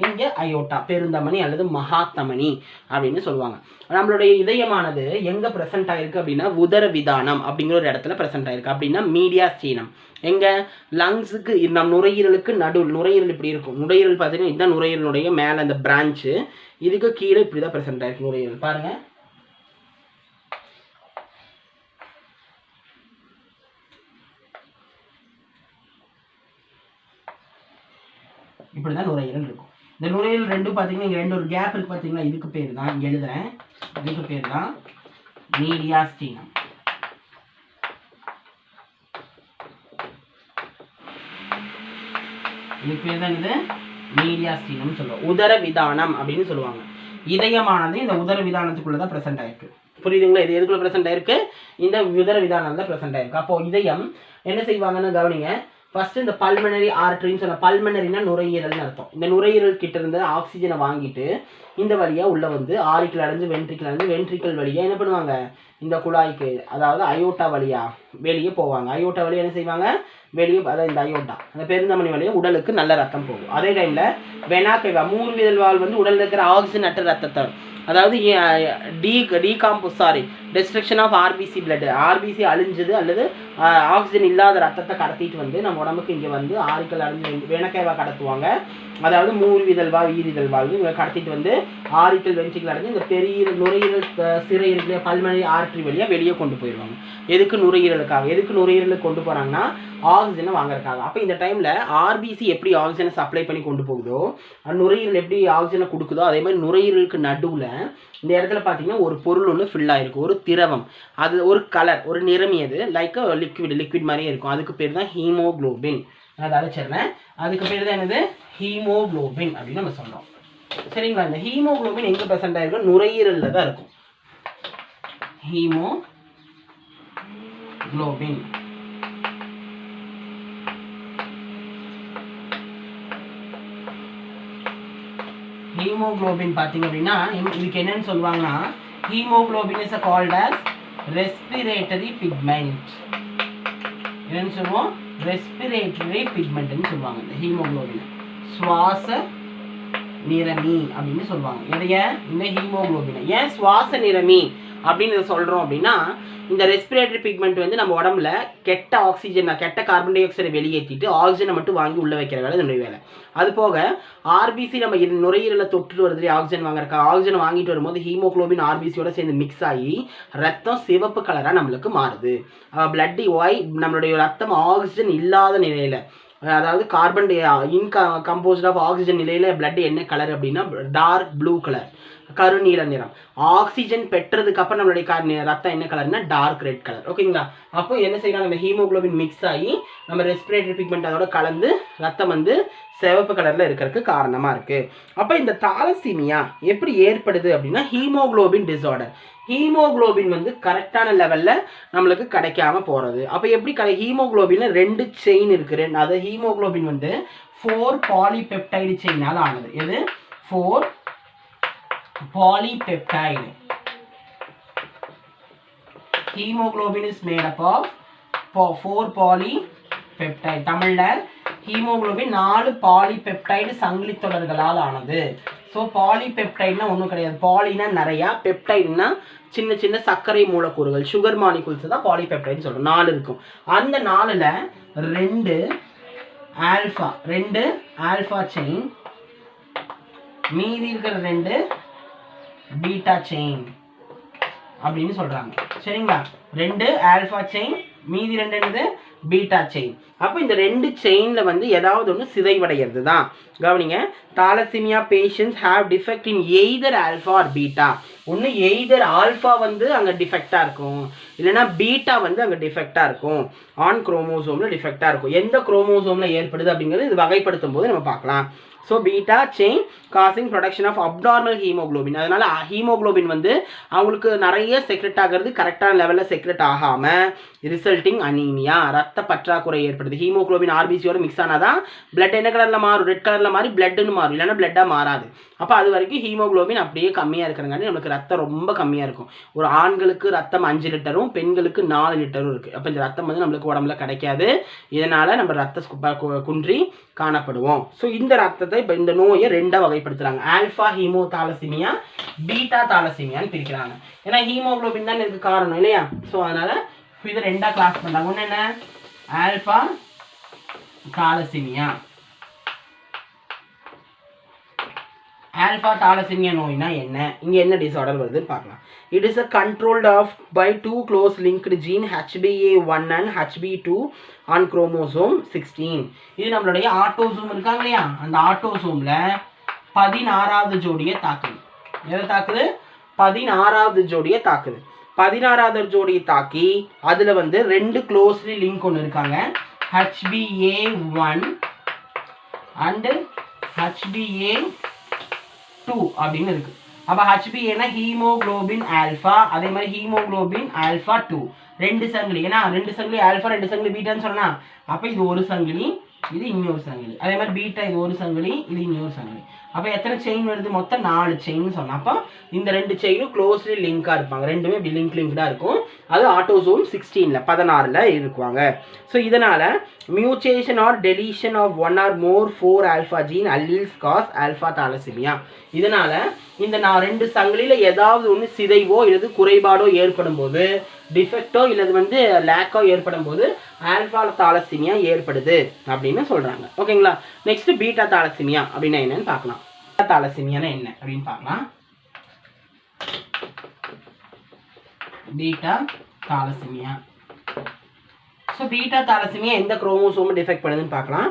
இங்கே அயோட்டா, பெருந்தமனி அல்லது மகாத்தமனி அப்படின்னு சொல்லுவாங்க. நம்மளுடைய இதயமானது எங்க பிரசன்ட் ஆயிருக்கு அப்படின்னா உதர விதானம் அப்படிங்கிற ஒரு இடத்துல பிரசன்ட் ஆயிருக்கு. அப்படின்னா மீடியாஸ்டீனம் எங்க? லங்ஸுக்கு, நம் நுரையீரலுக்கு நுரையீரல் இப்படி இருக்கும். நுரையீரல் பார்த்தீங்கன்னா இதுதான் நுரையீரலுடைய மேலே அந்த பிரான்ச்சு, இதுக்கு கீழே இப்படிதான் பிரசன்ட் ஆயிருக்கு நுரையீரல். பாருங்க, இப்படிதான் நுரையீரல் இருக்கும். இந்த நுரையீரல் ரெண்டும் பார்த்தீங்கன்னா இங்கே ரெண்டு ஒரு கேப் இருக்கு பார்த்தீங்களா, இதுக்கு பேர் தான், இங்கே எழுதுறேன், இதுக்கு பேர் தான் மீடியாஸ்டீனம். இதுக்கு பேர் தான் இது மீடியாஸ்டீனம் சொல்லுவோம். உதர விதானம் அப்படின்னு சொல்லுவாங்க. இதயமானது இந்த உதர விதானத்துக்குள்ள தான் பிரசன்ட் ஆயிருக்கு. புரியுதுங்களா? இது எதுக்குள்ள பிரசன்ட் ஆயிருக்கு? இந்த உதர விதானம் தான் பிரசன்ட் ஆயிருக்கு. அப்போ இதயம் என்ன செய்வாங்கன்னு கவனிங்க. ஃபர்ஸ்ட் இந்த பல்மனரி ஆர்டரின்னு சொன்ன, பல்மனரினா நுரையீரல்னு அர்த்தம். இந்த நுரையீரல் கிட்ட இருந்து ஆக்சிஜனை வாங்கிட்டு இந்த வழியா உள்ள வந்து ஆரிக்கிள் அடைஞ்சு வென்ட்ரிக்கல் அடைஞ்சு வென்ட்ரிக்கல் வழியா என்ன பண்ணுவாங்க, இந்த குழாய்க்கு அதாவது அயோட்டா வழியா வெளியே போவாங்க. அயோட்டா வழியா என்ன செய்வாங்க, வெளியே, அதாவது இந்த அயோட்டா அந்த பெருந்தமனி வழியா உடலுக்கு நல்ல ரத்தம் போகும். அதே டைம்ல வெனா கேவா, மூர்விதழ் வால் வந்து உடல்ல இருக்கிற ஆக்சிஜன் அற்ற ரத்தத்தை, அதாவது destruction of RBC blood, RBC அழிஞ்சது அல்லது ஆக்சிஜன் இல்லாத ரத்தத்தை கடத்திட்டு வந்து நம்ம உடம்புக்கு இங்கே வந்து ஆரிக்கல் அழிஞ்சு வெனக்கேவா கடத்துவாங்க. அதாவது மூர்விதழ் வாழ் ஈரிதழ் வாழ்வு இவங்க கடத்திட்டு வந்து ஆரிக்கல் வென்ட்ரிக்கல் அடைஞ்சு இந்த பெரிய நுரையீரல் சிறை இருக்கிற பல்மனரி ஆர்டரி வழியாக வெளியே கொண்டு போயிடுவாங்க. எதுக்கு? நுரையீரலுக்காக. எதுக்கு நுரையீரலுக்கு கொண்டு போகிறாங்கன்னா ஆக்சிஜனை வாங்குறதுக்காக. அப்போ இந்த டைமில் ஆர்பிசி எப்படி ஆக்சிஜனை சப்ளை பண்ணி கொண்டு போகுதோ, நுரையீரல் எப்படி ஆக்சிஜனை கொடுக்குதோ, அதே மாதிரி நுரையீரலுக்கு நடுவில் இந்த இடத்துல பார்த்தீங்கன்னா ஒரு பொருள் ஒன்று ஃபில் ஆகிருக்கும், ஒரு திரவம், அது ஒரு கலர், ஒரு நிறமியது, லைக் லிக்விட் மாதிரியே இருக்கும். அதுக்கு பேர் தான் ஹீமோகுளோபின். நான் அதை அழைச்சிடுறேன். அதுக்கு பேர் தான் என்னது? ஹீமோகுளோபின் அப்படின்னு நம்ம சொல்கிறோம். சரிங்களா? இந்த ஹீமோகுளோபின் எங்கே பிரசன்ட் ஆகிருக்கும்? நுரையீரலில் தான் இருக்கும். ஹீமோகுளோபின் ஹீமோகுளோபின் பார்த்தீங்க அப்படின்னா இதுக்கு என்னன்னு சொல்லுவாங்கன்னா, haemoglobin is called as respiratory pigment. என்னன்னு சொல்லுவோம்? ரெஸ்பிரேட்டரி பிக்மெண்ட்னு சொல்லுவாங்க. இந்த ஹீமோகுளோபின் சுவாச நிறமி அப்படின்னு சொல்லுவாங்க. எதைய? இந்த ஹீமோகுளோபின். ஏன் சுவாச நிறமி அப்படின்னு சொல்கிறோம் அப்படின்னா, இந்த ரெஸ்பிரேட்டரி பிக்மெண்ட் வந்து நம்ம உடம்புல கெட்ட ஆக்சிஜனை, கெட்ட கார்பன் டை ஆக்சைடை வெளியேற்றிட்டு ஆக்சிஜனை மட்டும் வாங்கி உள்ளே வைக்கிற வேலை இதனுடைய வேலை. அது போக ஆர்பிசி நம்ம நுரையீரலை தொட்டுட்டு வருது ஆக்சிஜன் வாங்குறக்கா, ஆக்சிஜன் வாங்கிட்டு வரும்போது ஹீமோகுளோபின் ஆர்பிசியோட சேர்ந்து மிக்ஸ் ஆகி ரத்தம் சிவப்பு கலராக நம்மளுக்கு மாறுது. பிளட் ஒய் நம்மளுடைய ரத்தம் ஆக்சிஜன் இல்லாத நிலையில், அதாவது carbon di composed of oxygen நிலையில் பிளட் என்ன கலர் அப்படின்னா டார்க் ப்ளூ கலர். கருநீல நிறம். ஆக்சிஜன் பெற்றதுக்கு அப்புறம் நம்மளுடைய ரத்தம் என்ன கலர்னா டார்க் ரெட் கலர். ஓகேங்களா? அப்போ என்ன செய்யலாம், நம்ம ஹீமோகுளோபின் மிக்ஸ் ஆகி நம்ம ரெஸ்பிரேட்டரி பிக்மெண்ட் அதோட கலந்து ரத்தம் வந்து சிவப்பு கலர்ல இருக்கிறதுக்கு காரணமா இருக்கு. அப்போ இந்த தாலசீமியா எப்படி ஏற்படுது அப்படின்னா ஹீமோகுளோபின் டிசார்டர். ஹீமோகுளோபின் வந்து கரெக்டான லெவல்ல நம்மளுக்கு கிடைக்காம போறது. அப்போ எப்படி ஹீமோகுளோபின்ல 2 செயின் இருக்கு. அது ஹீமோகுளோபின் வந்து 4 பாலிபெப்டைடு செயினால ஆனது. எது? 4 polypeptide. Hemoglobin is made up of 4 polypeptide. தமிழ்ல ஹீமோகுளோபின் 4 பாலிபெப்டைடு சங்கிலி தொடர்களால் ஆனது. ஸோ பாலிபெப்டைட்னா ஒன்றும் கிடையாது. பாலினா நிறையா, பெப்டைட்னா சின்ன சின்ன சர்க்கரை மூலக்கூறுகள், சுகர் மாலிகூல்ஸ் தான் பாலிபெப்டைட்னு சொல்கிறோம். 4 இருக்கும். அந்த 4ல் 2 ஆல்ஃபா செயின், மீதி இருக்கிற 2 பீட்டா செயின் அப்படின்னு சொல்றாங்க. சரிங்களா? 2 ஆல்ஃபா செயின், மீதி 2 என்னது பீட்டா செயின். அப்போ இந்த 2 செயின்ல வந்து ஏதாவது ஒன்று சிதைவடைகிறது தான். கவனிங்க, thalassemia patients have defect in either alpha or beta. ஒன்று எய்தர் ஆல்ஃபா வந்து அங்கே டிஃபெக்டாக இருக்கும், இல்லைனா பீட்டா வந்து அங்கே டிஃபெக்டாக இருக்கும். ஆன் குரோமோசோமில் டிஃபெக்டாக இருக்கும். எந்த குரோமோசோமில் ஏற்படுது அப்படிங்கிறது இது வகைப்படுத்தும் போது நம்ம பார்க்கலாம். So beta chain causing production of abnormal haemoglobin. அதனால் ஹீமோகுளோபின் வந்து அவங்களுக்கு நிறைய செக்ரெட் ஆகிறது கரெக்டான லெவலில் செக்ரெட் ஆகாமல் ரிசல்ட்டிங் அனீமியா, ரத்த பற்றாக்குறை ஏற்படுது. ஹீமோகுளோபின் ஆர்பிசியோட மிக்ஸ் ஆனாதான் பிளட் என்ன கலரில் மாறும், ரெட் கலரில் மாறி பிளட்டுன்னு மாறும், இல்லைன்னா பிளட்டாக மாறாது. அப்போ அது வரைக்கும் ஹீமோகுளோபின் அப்படியே கம்மியாக இருக்கிறங்காட்டி நம்மளுக்கு ரத்தம் ரொம்ப கம்மியாக இருக்கும். ஒரு ஆண்களுக்கு ரத்தம் 5 லிட்டரும் பெண்களுக்கு 4 லிட்டரும் இருக்குது. அப்போ இந்த ரத்தம் வந்து நம்மளுக்கு உடம்புல கிடைக்காது. இதனால் நம்ம ரத்த குன்றி காணப்படுவோம். ஸோ இந்த ரத்தத்தை இப்போ இந்த நோயை 2ஆக வகைப்படுத்துறாங்க. ஆல்ஃபா ஹீமோ தாலசீமியா, பீட்டா தாலசீமியான்னு பிரிக்கிறாங்க. ஏன்னா ஹீமோகுளோபின் தான் இதுக்கு காரணம் இல்லையா? ஸோ அதனால் இதை 2ஆக கிளாஸ் பண்ணுறாங்க. ஒன்று என்ன? Alpha thalassemia. ஆல்ஃபா தாலசீமியா நோய்னா என்ன, இங்கே என்ன டிசார்டர் வருதுன்னு பார்க்கலாம். It is controlled of by 2 close linked gene HbA1 and HB2 on chromosome 16. இது நம்மளுடைய ஆட்டோசோம் இருக்காங்க இல்லையா, அந்த ஆட்டோசோமில் 16வது ஜோடியை தாக்குது. எதை தாக்குது? 16வது ஜோடியை தாக்குது. 16வது ஜோடியை தாக்கி அதில் வந்து 2 க்ளோஸ்லி லிங்க் ஒன்று இருக்காங்க, HbA1 and HbA2 அப்படின்னு இருக்கு. அப்போ HbA ஹீமோகுளோபின் ஆல்ஃபா, அதே மாதிரி ஹீமோகுளோபின் ஆல்ஃபா 2 2 சங்கிலி. ஏன்னா 2 சங்கிலி ஆல்ஃபா 2 சங்கிலி பீட்டான்னு சொன்னா, அப்போ இது ஒரு சங்கிலி, இது இன்னொரு சங்கிலி. அதே மாதிரி பீட்டா இது ஒரு சங்கிலி, இது இன்னொரு சங்கிலி. அப்போ எத்தனை செயின் வருது? மொத்தம் 4 செயின் சொன்னோம். அப்போ இந்த 2 செயினும் க்ளோஸ்லி லிங்காக இருப்பாங்க, ரெண்டுமே லிங்க்டாக இருக்கும். அது ஆட்டோசோம் 16ல் இருக்குவாங்க. ஸோ இதனால் mutation or deletion of 1 or more 4 alpha gene alleles cause alpha thalassemia. இதனால் இந்த 2 சங்கிலியில் ஏதாவது ஒன்று சிதைவோ இல்லது குறைபாடோ ஏற்படும் போது, டிஃபெக்டோ இல்லது வந்து லேக்கோ ஏற்படும் போது ஆல்ஃபா தாலசீமியா ஏற்படுது அப்படின்னு சொல்கிறாங்க. ஓகேங்களா? நெக்ஸ்ட் பீட்டா தாலசீமியா அப்படின்னா என்னன்னு பார்க்கலாம். பீட்டா தாலசீமியானா என்ன அப்படின்னு பார்க்கலாம். Beta thalassemia. So beta thalassemia எந்த குரோமோசோம் டிஃபெக்ட் பண்ணுதுன்னு பார்க்கலாம்.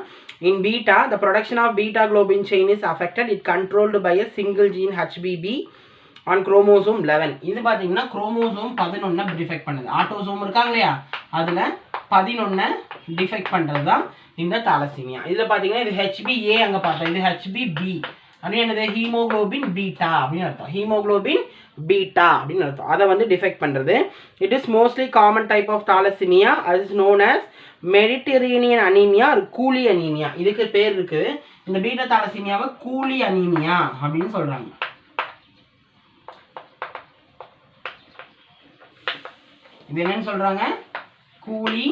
In beta, the production of beta globin chain is affected. It controlled by a single gene HBB on chromosome 11. இது பார்த்தீங்கன்னா குரோமோசோம் 11 டிஃபெக்ட் பண்ணுது. ஆட்டோசோம் இருக்காங்க இல்லையா, அதில் 11 டிஃபெக்ட் பண்ணுறது தான் இந்த தாலசீமியா. இதில் பார்த்தீங்கன்னா இது HbA அங்கே பார்த்தோம், இது HbB அப்படின்னு என்னது? ஹீமோகுளோபின் பீட்டா அப்படின்னு அர்த்தம். ஹீமோகுளோபின் பீட்டா அப்படின்னு அர்த்தம். அதை வந்து டிஃபெக்ட் பண்ணுறது. It is mostly common type of thalassaemia. அது is known as Mediterranean anaemia, Cooley anaemia. இதுக்கு பேர் இருக்குது. இந்த பீட்டா தாலசீமியாவை கூலி அனீமியா அப்படின்னு சொல்றாங்க. இது என்னன்னு சொல்றாங்க? கூலி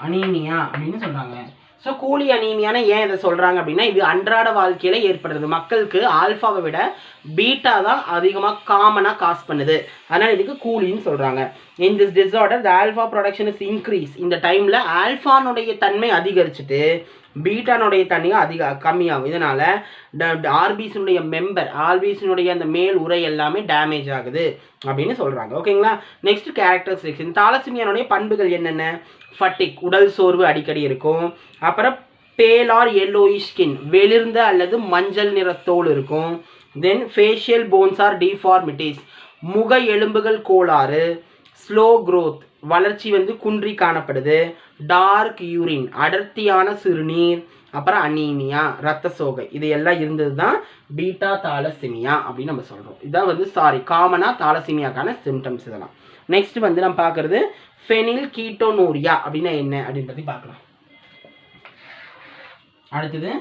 அனீமியா அப்படின்னு சொல்றாங்க. ஸோ கூலி அனீமியான ஏன் இதை சொல்கிறாங்க அப்படின்னா, இது அன்றாட வாழ்க்கையில் ஏற்படுறது. மக்களுக்கு ஆல்ஃபாவை விட பீட்டா தான் அதிகமாக காமனாக காஸ் பண்ணுது, அதனால் இதுக்கு கூலின்னு சொல்கிறாங்க. In this disorder the alpha production is increase. இந்த டைமில் ஆல்ஃபானுடைய தன்மை அதிகரிச்சுட்டு பீட்டானுடைய தன்மை கம்மியாகும். இதனால் ஆர்பிசினுடைய ஆர்பிசினுடைய அந்த மேல் உரை எல்லாமே டேமேஜ் ஆகுது அப்படின்னு சொல்கிறாங்க. ஓகேங்களா? Next characteristics. தாலசீமியானுடைய பண்புகள் என்னென்ன? ஃபட்டிக், உடல் சோர்வு அடிக்கடி இருக்கும். அப்புறம் பேல் ஆர் yellowish ஸ்கின், வெளிர்ந்த அல்லது மஞ்சள் நிற தோல் இருக்கும். தென் ஃபேஷியல் போன்ஸ் ஆர் டிஃபார்மிட்டிஸ், முக எலும்புகள் கோளாறு, ஸ்லோ growth வளர்ச்சி வந்து குன்றி காணப்படுது, டார்க் யூரின் அடர்த்தியான சிறுநீர், அப்புறம் அனீமியா இரத்த சோகை, இது எல்லாம் இருந்தது தான் பீட்டா தாலசீமியா அப்படின்னு நம்ம சொல்கிறோம். இதான் வந்து காமனாக தாலசீமியாக்கான சிம்டம்ஸ் இதெல்லாம். நெக்ஸ்ட் வந்து நம்ம பார்க்குறது ஃபெனில் கீட்டோனூரியா அப்படின்னா என்ன அப்படின்னு பற்றி பார்க்கலாம். அடுத்தது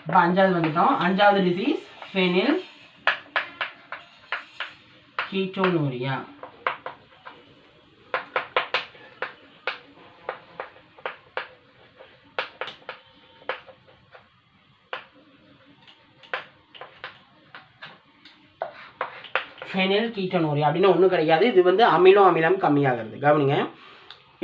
இப்போ 5வது வந்துட்டோம். 5வது டிசீஸ் ஃபெனில் கீட்டோனூரியா. ஃபெனில் கீட்டோனூரியா அப்படின்னா ஒன்றும் கிடையாது, இது வந்து அமிலம் கம்மியாகிறது. கவனிங்க,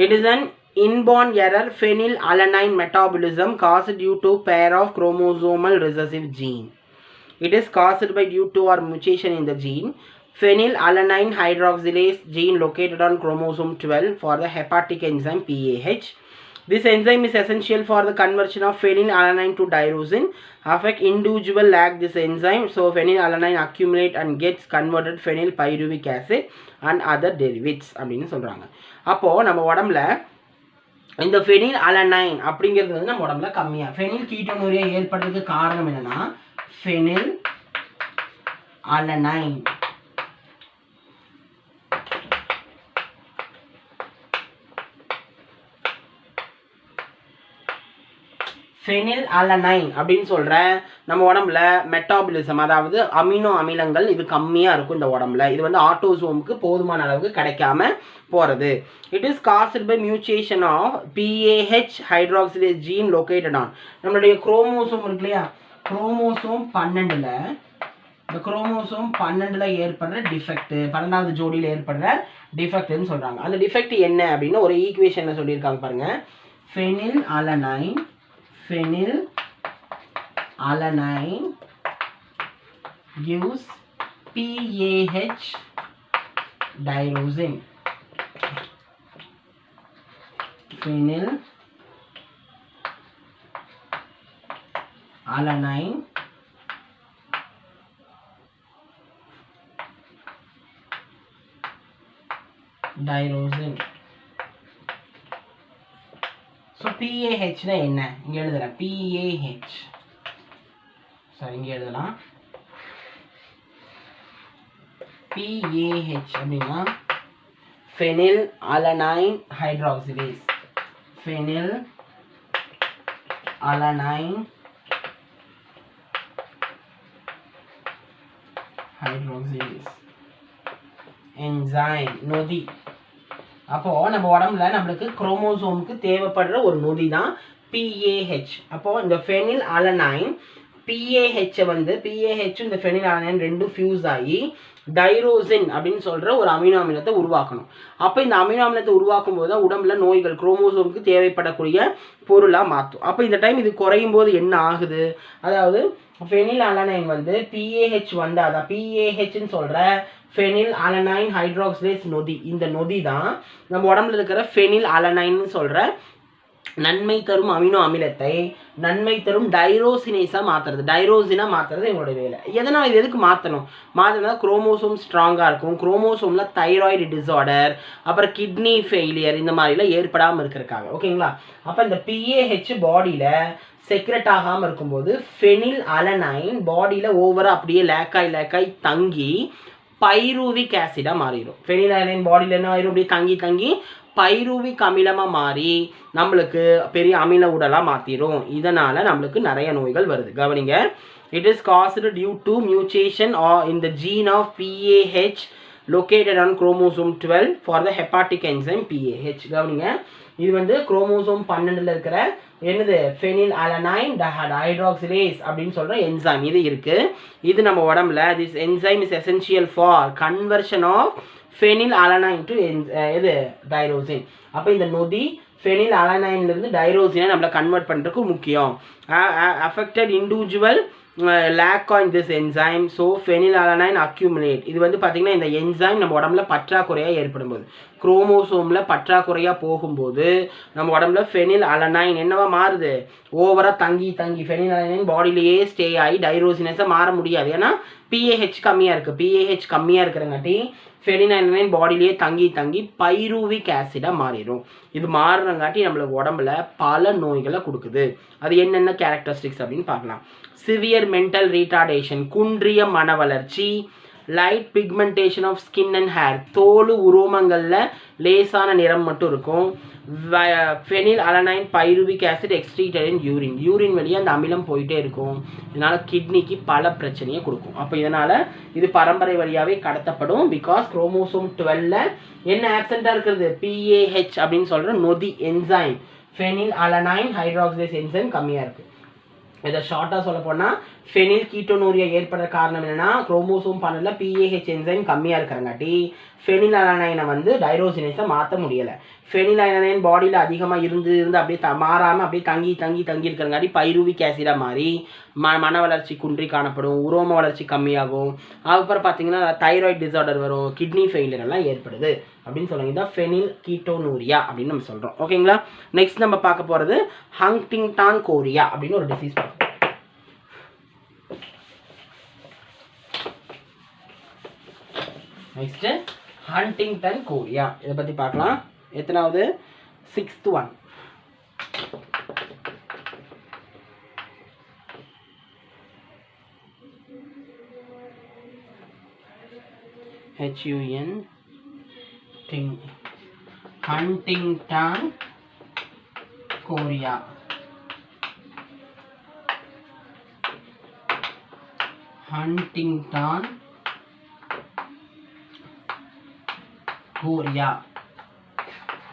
it is an inborn error phenylalanine metabolism caused due to pair of chromosomal recessive gene. It is caused by due to or mutation in the gene phenylalanine hydroxylase gene located on chromosome 12 for the hepatic enzyme PAH. This enzyme is essential for the conversion of phenylalanine to tyrosine. Affect individual lack this enzyme, so phenylalanine accumulate and gets converted phenylpyruvic acid and other derivatives அப்படின்னு சொல்றாங்க. அப்போ நம்ம உடம்புல இந்த ஃபெனில் alanine அப்படிங்கிறது வந்து நம்ம உடம்புல கம்மியா, ஃபெனில் கீட்டோனூரியா ஏற்படுறதுக்கு காரணம் என்னன்னா ஃபெனில் அலனைன் ஃபெனில் அலனைன் அப்படின்னு சொல்கிற நம்ம உடம்புல மெட்டாபாலிசம், அதாவது அமினோ அமிலங்கள் இது கம்மியாக இருக்கும் இந்த உடம்புல. இது வந்து ஆட்டோசோமுக்கு போதுமான அளவுக்கு கிடைக்காம போகிறது. It is caused by mutation of PAH hydroxylase gene located on நம்மளுடைய குரோமோசோம் இருக்கு இல்லையா, குரோமோசோம் 12ல் இந்த குரோமோசோம் 12ல் ஏற்படுற டிஃபெக்ட், 12வது ஜோடியில் ஏற்படுற டிஃபெக்ட்னு சொல்கிறாங்க. அந்த டிஃபெக்ட் என்ன அப்படின்னு ஒரு ஈக்குவேஷனில் சொல்லியிருக்காங்க பாருங்க. Phenylalanine gives PAH tyrosine. Phenyl alanine tyrosine. ஸோ PAHனா என்ன இங்கே எழுதுறேன், PAH சாரி இங்கே எழுதலாம். PAH அப்படின்னா phenylalanine hydroxylase, phenylalanine hydroxylase enzyme நொதி. அப்போது நம்ம உடம்புல நம்மளுக்கு குரோமோசோமுக்கு தேவைப்படுற ஒரு நொதி தான் PAH. அப்போது இந்த ஃபெனில் அலனைன் PAH வந்து PAH இந்த ஃபெனில் அலனைன் ரெண்டும் ஃபியூஸ் ஆகி டைரோசின் அப்படின்னு சொல்கிற ஒரு அமினோ அமிலத்தை உருவாக்கணும். அப்போ இந்த அமினோ அமிலத்தை உருவாக்கும் போது தான் உடம்புல நோய்கள் குரோமோசோமுக்கு தேவைப்படக்கூடிய பொருளாக மாற்றும். அப்போ இந்த டைம் இது குறையும் போது என்ன ஆகுது, அதாவது ஃபெனில் அலனைன் வந்து PAH வந்து அதான் PAHன்னு சொல்கிற ஃபெனில் அலனைன் ஹைட்ராக்சிலேஸ் நொதி, இந்த நொதி தான் நம்ம உடம்புல இருக்கிற ஃபெனில் அலனைன்னு சொல்கிற நன்மை தரும் அமினோ அமிலத்தை நன்மை தரும் டைரோசினேஸாக மாற்றுறது, டைரோசினாக மாற்றுறது எங்களோட வேலை. எதனால் இது எதுக்கு மாற்றணும், மாற்றினா குரோமோசோம் ஸ்ட்ராங்காக இருக்கும், குரோமோசோமில் தைராய்டு டிஸார்டர் அப்புறம் கிட்னி ஃபெயிலியர் இந்த மாதிரிலாம் ஏற்படாமல் இருக்கிறதுக்காக. ஓகேங்களா. அப்போ இந்த PAH பாடியில் செக்ரெட் ஆகாமல் இருக்கும்போது ஃபெனில் அலனைன் பாடியில் ஓவராக அப்படியே லேக்காய் தங்கி பைரூவிக் ஆசிடாக மாறிடும். ஃபெனில் அலனைன் பாடியில் என்ன ஆயிரும், அப்படியே தங்கி பைரூவிக் அமிலமாக மாறி நம்மளுக்கு பெரிய அமில உடலாக மாற்றிடும். இதனால் நம்மளுக்கு நிறைய நோய்கள் வருது. கவனிங்க, it is caused due to mutation in the gene of PAH located on chromosome 12 for the hepatic enzyme PAH. கவனிங்க, இது வந்து குரோமோசோம் 12ல் இருக்கிற என்னது ஃபெனில் அலனைன் ஹைட்ராக்சிலேஸ் அப்படின்னு சொல்கிற என்சைம் இது இருக்குது. இது நம்ம உடம்புல this enzyme is essential for conversion of phenylalanine to இது டைரோசின். அப்போ இந்த நொதி ஃபெனில் அலனைன்லேருந்து டைரோசினை நம்மளை கன்வெர்ட் பண்ணுறதுக்கு முக்கியம். Affected individual lack on this enzyme, so phenylalanine accumulate. இது வந்து பார்த்தீங்கன்னா இந்த என்சைம் நம்ம உடம்புல பற்றாக்குறையாக ஏற்படும்போது, குரோமோசோமில் பற்றாக்குறையாக போகும்போது நம்ம உடம்புல ஃபெனில் அலனைன் என்னவா மாறுது, ஓவராக தங்கி ஃபெனில் அலனைன் பாடியிலேயே ஸ்டே ஆகி டைரோசினஸாக மாற முடியாது. ஏன்னா பிஏஹெச் கம்மியாக இருக்குது. பிஏஹெச் கம்மியாக இருக்கிறங்காட்டி ஃபெனில் பாடியிலேயே தங்கி பைருவிக் ஆசிடாக மாறிடும். இது மாறுறங்காட்டி நம்மளுக்கு உடம்புல பல நோய்களை கொடுக்குது. அது என்னென்ன கேரக்டரிஸ்டிக்ஸ் அப்படின்னு பார்க்கலாம். சிவியர் மென்டல் ரீட்டார்டேஷன், குன்றிய மன வளர்ச்சி, light pigmentation of skin and hair, தோல் உரோமங்களில் லேசான நிறம் மட்டும் இருக்கும். Phenylalanine pyruvic acid excreted in urine வழியாக அந்த அமிலம் போயிட்டே இருக்கும். இதனால் கிட்னிக்கு பல பிரச்சனையை கொடுக்கும். அப்போ இதனால் இது பரம்பரை வழியாகவே கடத்தப்படும். பிகாஸ் குரோமோசோம் 12ல் என்ன ஆப்சென்ட்டாக இருக்கிறது, பிஏஹெச் அப்படின்னு சொல்கிற நொதி என்சைம், ஃபெனில் அலனைன் ஹைட்ராக்சிலேஸ் என்சைம் கம்மியாக இருக்குது. இதை ஷார்ட்டாக சொல்ல போனால் ஃபெனில் கீட்டோனூரியா ஏற்படுற காரணம் என்னென்னா குரோமோசோம் 12ல் பிஏஹெச் என்சைம் கம்மியாக இருக்கிறங்காட்டி ஃபெனில் அலனைனை வந்து டைரோசினேஸை மாற்ற முடியலை. ஃபெனில் அலனைன் பாடியில் அதிகமாக இருந்து அப்படியே மாறாமல் அப்படியே தங்கி இருக்கிறங்காட்டி பைருவிக் ஆசிடாக மாறி மன வளர்ச்சி குன்றி காணப்படும், உரோம வளர்ச்சி கம்மியாகும். அதுக்கப்புறம் பார்த்தீங்கன்னா தைராய்டு டிசார்டர் வரும், கிட்னி ஃபெயிலியர் எல்லாம் ஏற்படுது அப்படின்னு சொல்லுவாங்க. இதான் ஃபெனில் கீட்டோனூரியா அப்படின்னு நம்ம சொல்கிறோம். ஓகேங்களா. நெக்ஸ்ட் நம்ம பார்க்க போகிறது ஹண்டிங்டன் கோரியா அப்படின்னு ஒரு டிசீஸ் பார்ப்போம். நெக்ஸ்ட் ஹண்டிங்டன் கோரியா, இதை பற்றி பார்க்கலாம். எத்தனாவது, 6th one. Huntington chorea. Huntington chorea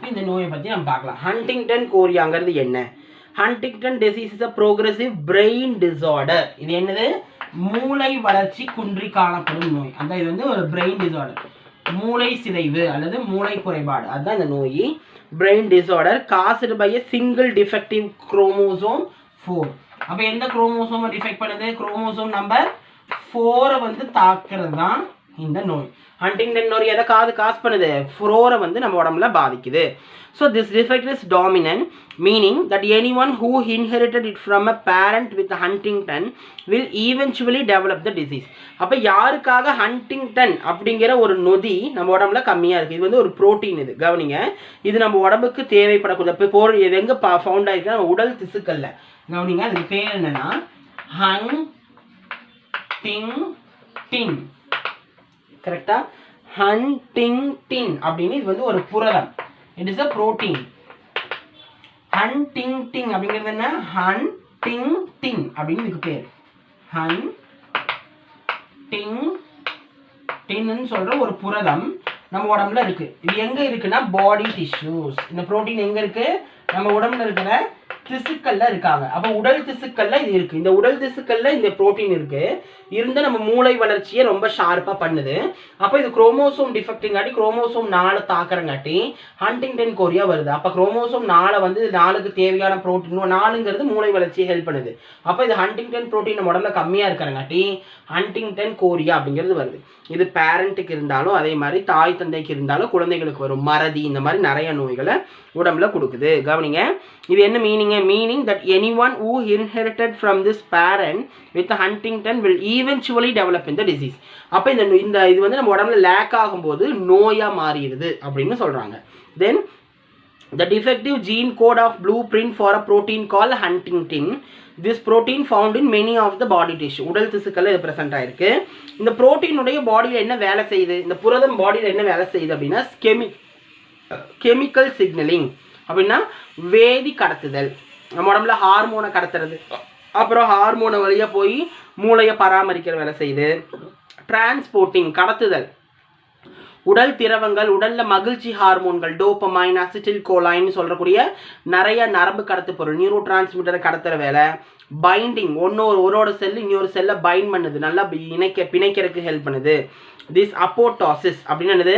இந்த நோயை பற்றி நம்ம பார்க்கலாம். ஹண்டிங்டன் கோரியாங்கிறது என்ன? Huntington disease is a progressive brain disorder. இது என்னது, மூளை வளர்ச்சி குன்றி காணப்படும் நோய். அந்த இது வந்து ஒரு பிரெயின் டிசார்டர், மூளை சிதைவு அல்லது மூளை குறைபாடு, அதுதான் இந்த நோய். Brain disorder caused by a single defective chromosome 4. அப்போ எந்த குரோமோசோமை டிஃபெக்ட் பண்ணுது, குரோமோசோம் நம்பர் 4 வந்து தாக்குறது தான் இந்த நோய். ஹண்டிங்டன் நோய் எதை காஸ் பண்ணுது, 4 வந்து நம்ம உடம்புல பாதிக்குது. So this defect is dominant, meaning that anyone who inherited it from a parent with Huntington will eventually develop the disease. அப்போ யாருக்காக ஹண்டிங்டன் அப்படிங்கிற ஒரு நொதி நம்ம உடம்புல கம்மியாக இருக்குது. இது வந்து ஒரு ப்ரோட்டீன், இது கவனிங்க. இது நம்ம உடம்புக்கு தேவைப்படக்கூடிய இது எங்கே ஃபவுண்ட் ஆகிருக்கு, நம்ம உடல் திசுக்கல்ல. கவனிங்க, அதுக்கு பேர் என்னன்னா ஹண்டிங்டன். கரெக்டா, ஹண்டிங்டன் அப்படின்னு இது வந்து ஒரு புரதம். It is a protein. Huntington அப்படிங்கிறது என்ன, ஹண்டிங்டன் அப்படின்னு இதுக்கு பேர். ஹண்டிங்டன் சொல்ற ஒரு புரதம் நம்ம உடம்புல இருக்கு. இது எங்க இருக்குன்னா பாடி டிஷ்யூஸ். இந்த புரோட்டீன் எங்க இருக்கு, நம்ம உடம்புல இருக்கிற திசுக்கள்ல இருக்காங்க. அப்போ உடல் திசுக்கள்ல இது இருக்கு. இந்த உடல் திசுக்கள்ல இந்த புரோட்டீன் இருக்கு, இருந்து நம்ம மூளை வளர்ச்சியை ரொம்ப ஷார்ப்பா பண்ணுது. அப்போ இது குரோமோசோம் டிஃபெக்டிங்காட்டி குரோமோசோம் 4 தாக்குறங்காட்டி ஹண்டிங்டன் கோரியா வருது. அப்போ குரோமோசோம் 4 வந்து 4க்கு தேவையான புரோட்டீன் 4ங்கிறது மூளை வளர்ச்சியை ஹெல்ப் பண்ணுது. அப்போ இது ஹண்டிங்டன் புரோட்டீன் நம்ம உடம்புல கம்மியா இருக்கிறங்காட்டி ஹண்டிங்டன் கோரியா அப்படிங்கிறது வருது. இது பேரண்ட்டுக்கு இருந்தாலும் அதே மாதிரி தாய் தந்தைக்கு இருந்தாலும் குழந்தைகளுக்கு வரும். மறதி, இந்த மாதிரி நிறைய நோய்களை உடம்புல கொடுக்குது. கவனிங்க, இது என்ன meaning that anyone who inherited from this parent with Huntington will eventually develop in the disease. அப்போ இந்த இது வந்து நம்ம உடம்புல லேக் ஆகும்போது நோயா மாறிடுது அப்படின்னு சொல்றாங்க. Then the defective gene code of blueprint for a protein called Huntingtin. This protein found in many of the body tissue. உடல் திசுக்கள்ல இது பிரசன்ட் ஆயிருக்கு. இந்த புரோட்டீனுடைய பாடியில் என்ன வேலை செய்யுது, இந்த புரதம் பாடியில் என்ன வேலை செய்யுது அப்படின்னா கெமிக்கல் சிக்னலிங் அப்படின்னா வேதி கடத்துதல். நம்ம உடம்புல ஹார்மோனை கடத்துறது, அப்புறம் ஹார்மோனை வழியாக போய் மூளையை பராமரிக்கிற வேலை செய்யுது. டிரான்ஸ்போர்ட்டிங் கடத்துதல், உடல் திரவங்கள், உடல்ல மகிழ்ச்சி ஹார்மோன்கள், டோபமைன், அசிட்டில் கோலைன்னு சொல்லக்கூடிய நிறைய நரம்பு கடத்து பொருள், நியூரோ டிரான்ஸ்மிட்டரை கடத்துற வேலை. பைண்டிங், ஒன்னோட செல் இன்னொரு செல்லை பைண்ட் பண்ணுது, நல்லா பிணைக்கிறதுக்கு ஹெல்ப் பண்ணுது. திஸ் அப்போப்டாசிஸ் அப்படின்னு என்னது,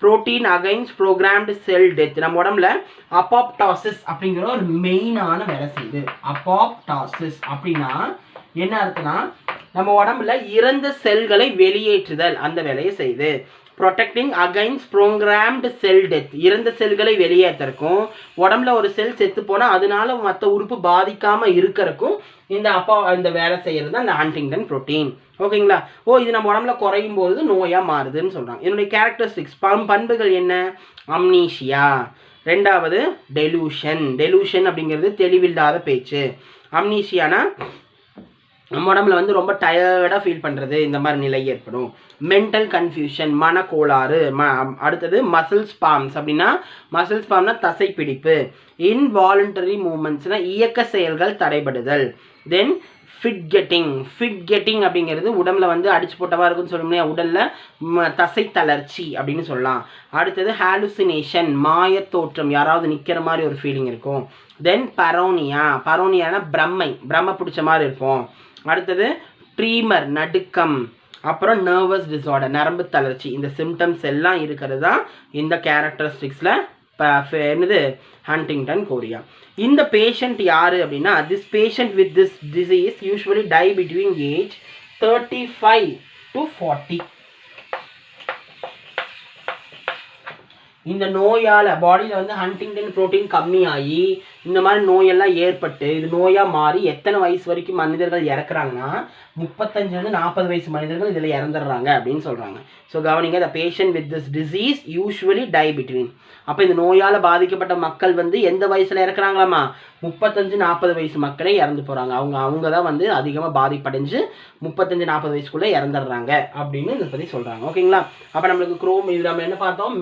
புரோட்டீன் அகைன்ஸ்ட் ப்ரோக்ராம்டு செல் டெத். நம்ம உடம்புல அப்போப்டாசிஸ் அப்படிங்கிற ஒரு மெயினான வேலை செய்யுது. அப்போப்டாசிஸ் அப்படின்னா என்ன அர்த்தம்னா நம்ம உடம்புல இறந்த செல்களை வெளியேற்றுதல் அந்த வேலையை செய்யுது. ப்ரொடெக்டிங் அகைன்ஸ்ட் ப்ரோக்ராம்டு செல் டெத், இறந்த செல்களை வெளியேற்றறக்கும், உடம்புல ஒரு செல் செத்து போனால் அதனால மற்ற உறுப்பு பாதிக்காமல் இருக்கிறக்கும் இந்த வேலை செய்கிறது தான் இந்த ஹண்டிங்டன் புரோட்டீன். ஓகேங்களா? இது நம்ம உடம்புல குறையும் போது நோயாக மாறுதுன்னு சொல்கிறாங்க. இதனுடைய கேரக்டரிஸ்டிக்ஸ் பண்புகள் என்ன? அம்னீஷியா. ரெண்டாவது டெலூஷன் அப்படிங்கிறது தெளிவில்லாத பேச்சு. அம்னீஷியானா நம்ம உடம்புல வந்து ரொம்ப டயர்டாக ஃபீல் பண்ணுறது, இந்த மாதிரி நிலை ஏற்படும். மென்டல் கன்ஃபியூஷன், மனக்கோளாறு. அடுத்தது மசில் ஸ்பாம்ஸ். அப்படின்னா மசில் ஸ்பாம்னா தசைப்பிடிப்பு. இன்வாலண்டரி மூமெண்ட்ஸ்னா இயக்க செயல்கள் தடைபடுதல். தென் ஃபிட் கெட்டிங் அப்படிங்கிறது உடம்புல வந்து அடிச்சு போட்டவா இருக்குன்னு சொல்லணும், உடலில் தசை தளர்ச்சி அப்படின்னு சொல்லலாம். அடுத்தது ஹாலுசினேஷன், மாயத்தோற்றம், யாராவது நிற்கிற மாதிரி ஒரு ஃபீலிங் இருக்கும். தென் பரோனியானா பிரம்மை பிடிச்ச மாதிரி இருக்கும். அடுத்தது ட்ரீமர், நடுக்கம். அப்புறம் நர்வஸ் டிஸார்டர், நரம்பு தளர்ச்சி. இந்த சிம்டம்ஸ் எல்லாம் இருக்கிறது தான் இந்த கேரக்டரிஸ்டிக்ஸில் என்னது ஹண்டிங்டன் கோரியா. இந்த பேஷண்ட் யார் அப்படின்னா, this patient with this disease usually die between age 35 to 40. இந்த நோயால் பாடியில் வந்து ஹண்டிங்டன் புரோட்டீன் கம்மியாகி இந்த மாதிரி நோயெல்லாம் ஏற்பட்டு இது நோயாக மாறி எத்தனை வயசு வரைக்கும் மனிதர்கள் இறக்குறாங்கன்னா 35-40 வயசு மனிதர்கள் இதில் இறந்துடுறாங்க அப்படின்னு சொல்கிறாங்க. ஸோ கவனிங்க, the patient with this disease usually die between. அப்போ இந்த நோயால் பாதிக்கப்பட்ட மக்கள் வந்து எந்த வயசில் இறக்குறாங்களாமா? 35-40 வயசு மக்களே இறந்து போகிறாங்க. அவங்க தான் வந்து அதிகமாக பாதிப்படைஞ்சு 35-40 வயசுக்குள்ளே இறந்துடுறாங்க அப்படின்னு இதை பற்றி சொல்கிறாங்க. ஓகேங்களா? அப்போ நம்மளுக்கு இது நம்ம என்ன பார்த்தோம்?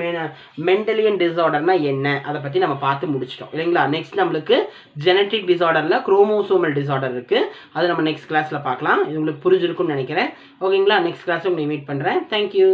மென்டலியன் டிஸார்டர்னா என்ன, அதை பற்றி நம்ம பார்த்து முடிச்சிட்டோம் இல்லைங்களா? நெக்ஸ்ட் நம்மளுக்கு ஜெனட்டிக் டிஸார்டரில் குரோமோசோமல் டிஸார்டர் இருக்குது. அதை நம்ம நெக்ஸ்ட் கிளாஸில் பார்க்கலாம். இது உங்களுக்கு புரிஞ்சிருக்கும்னு நினைக்கிறேன். ஓகேங்களா? நெக்ஸ்ட் கிளாஸில் உங்களை மீட் பண்ணுறேன். தேங்க்யூ.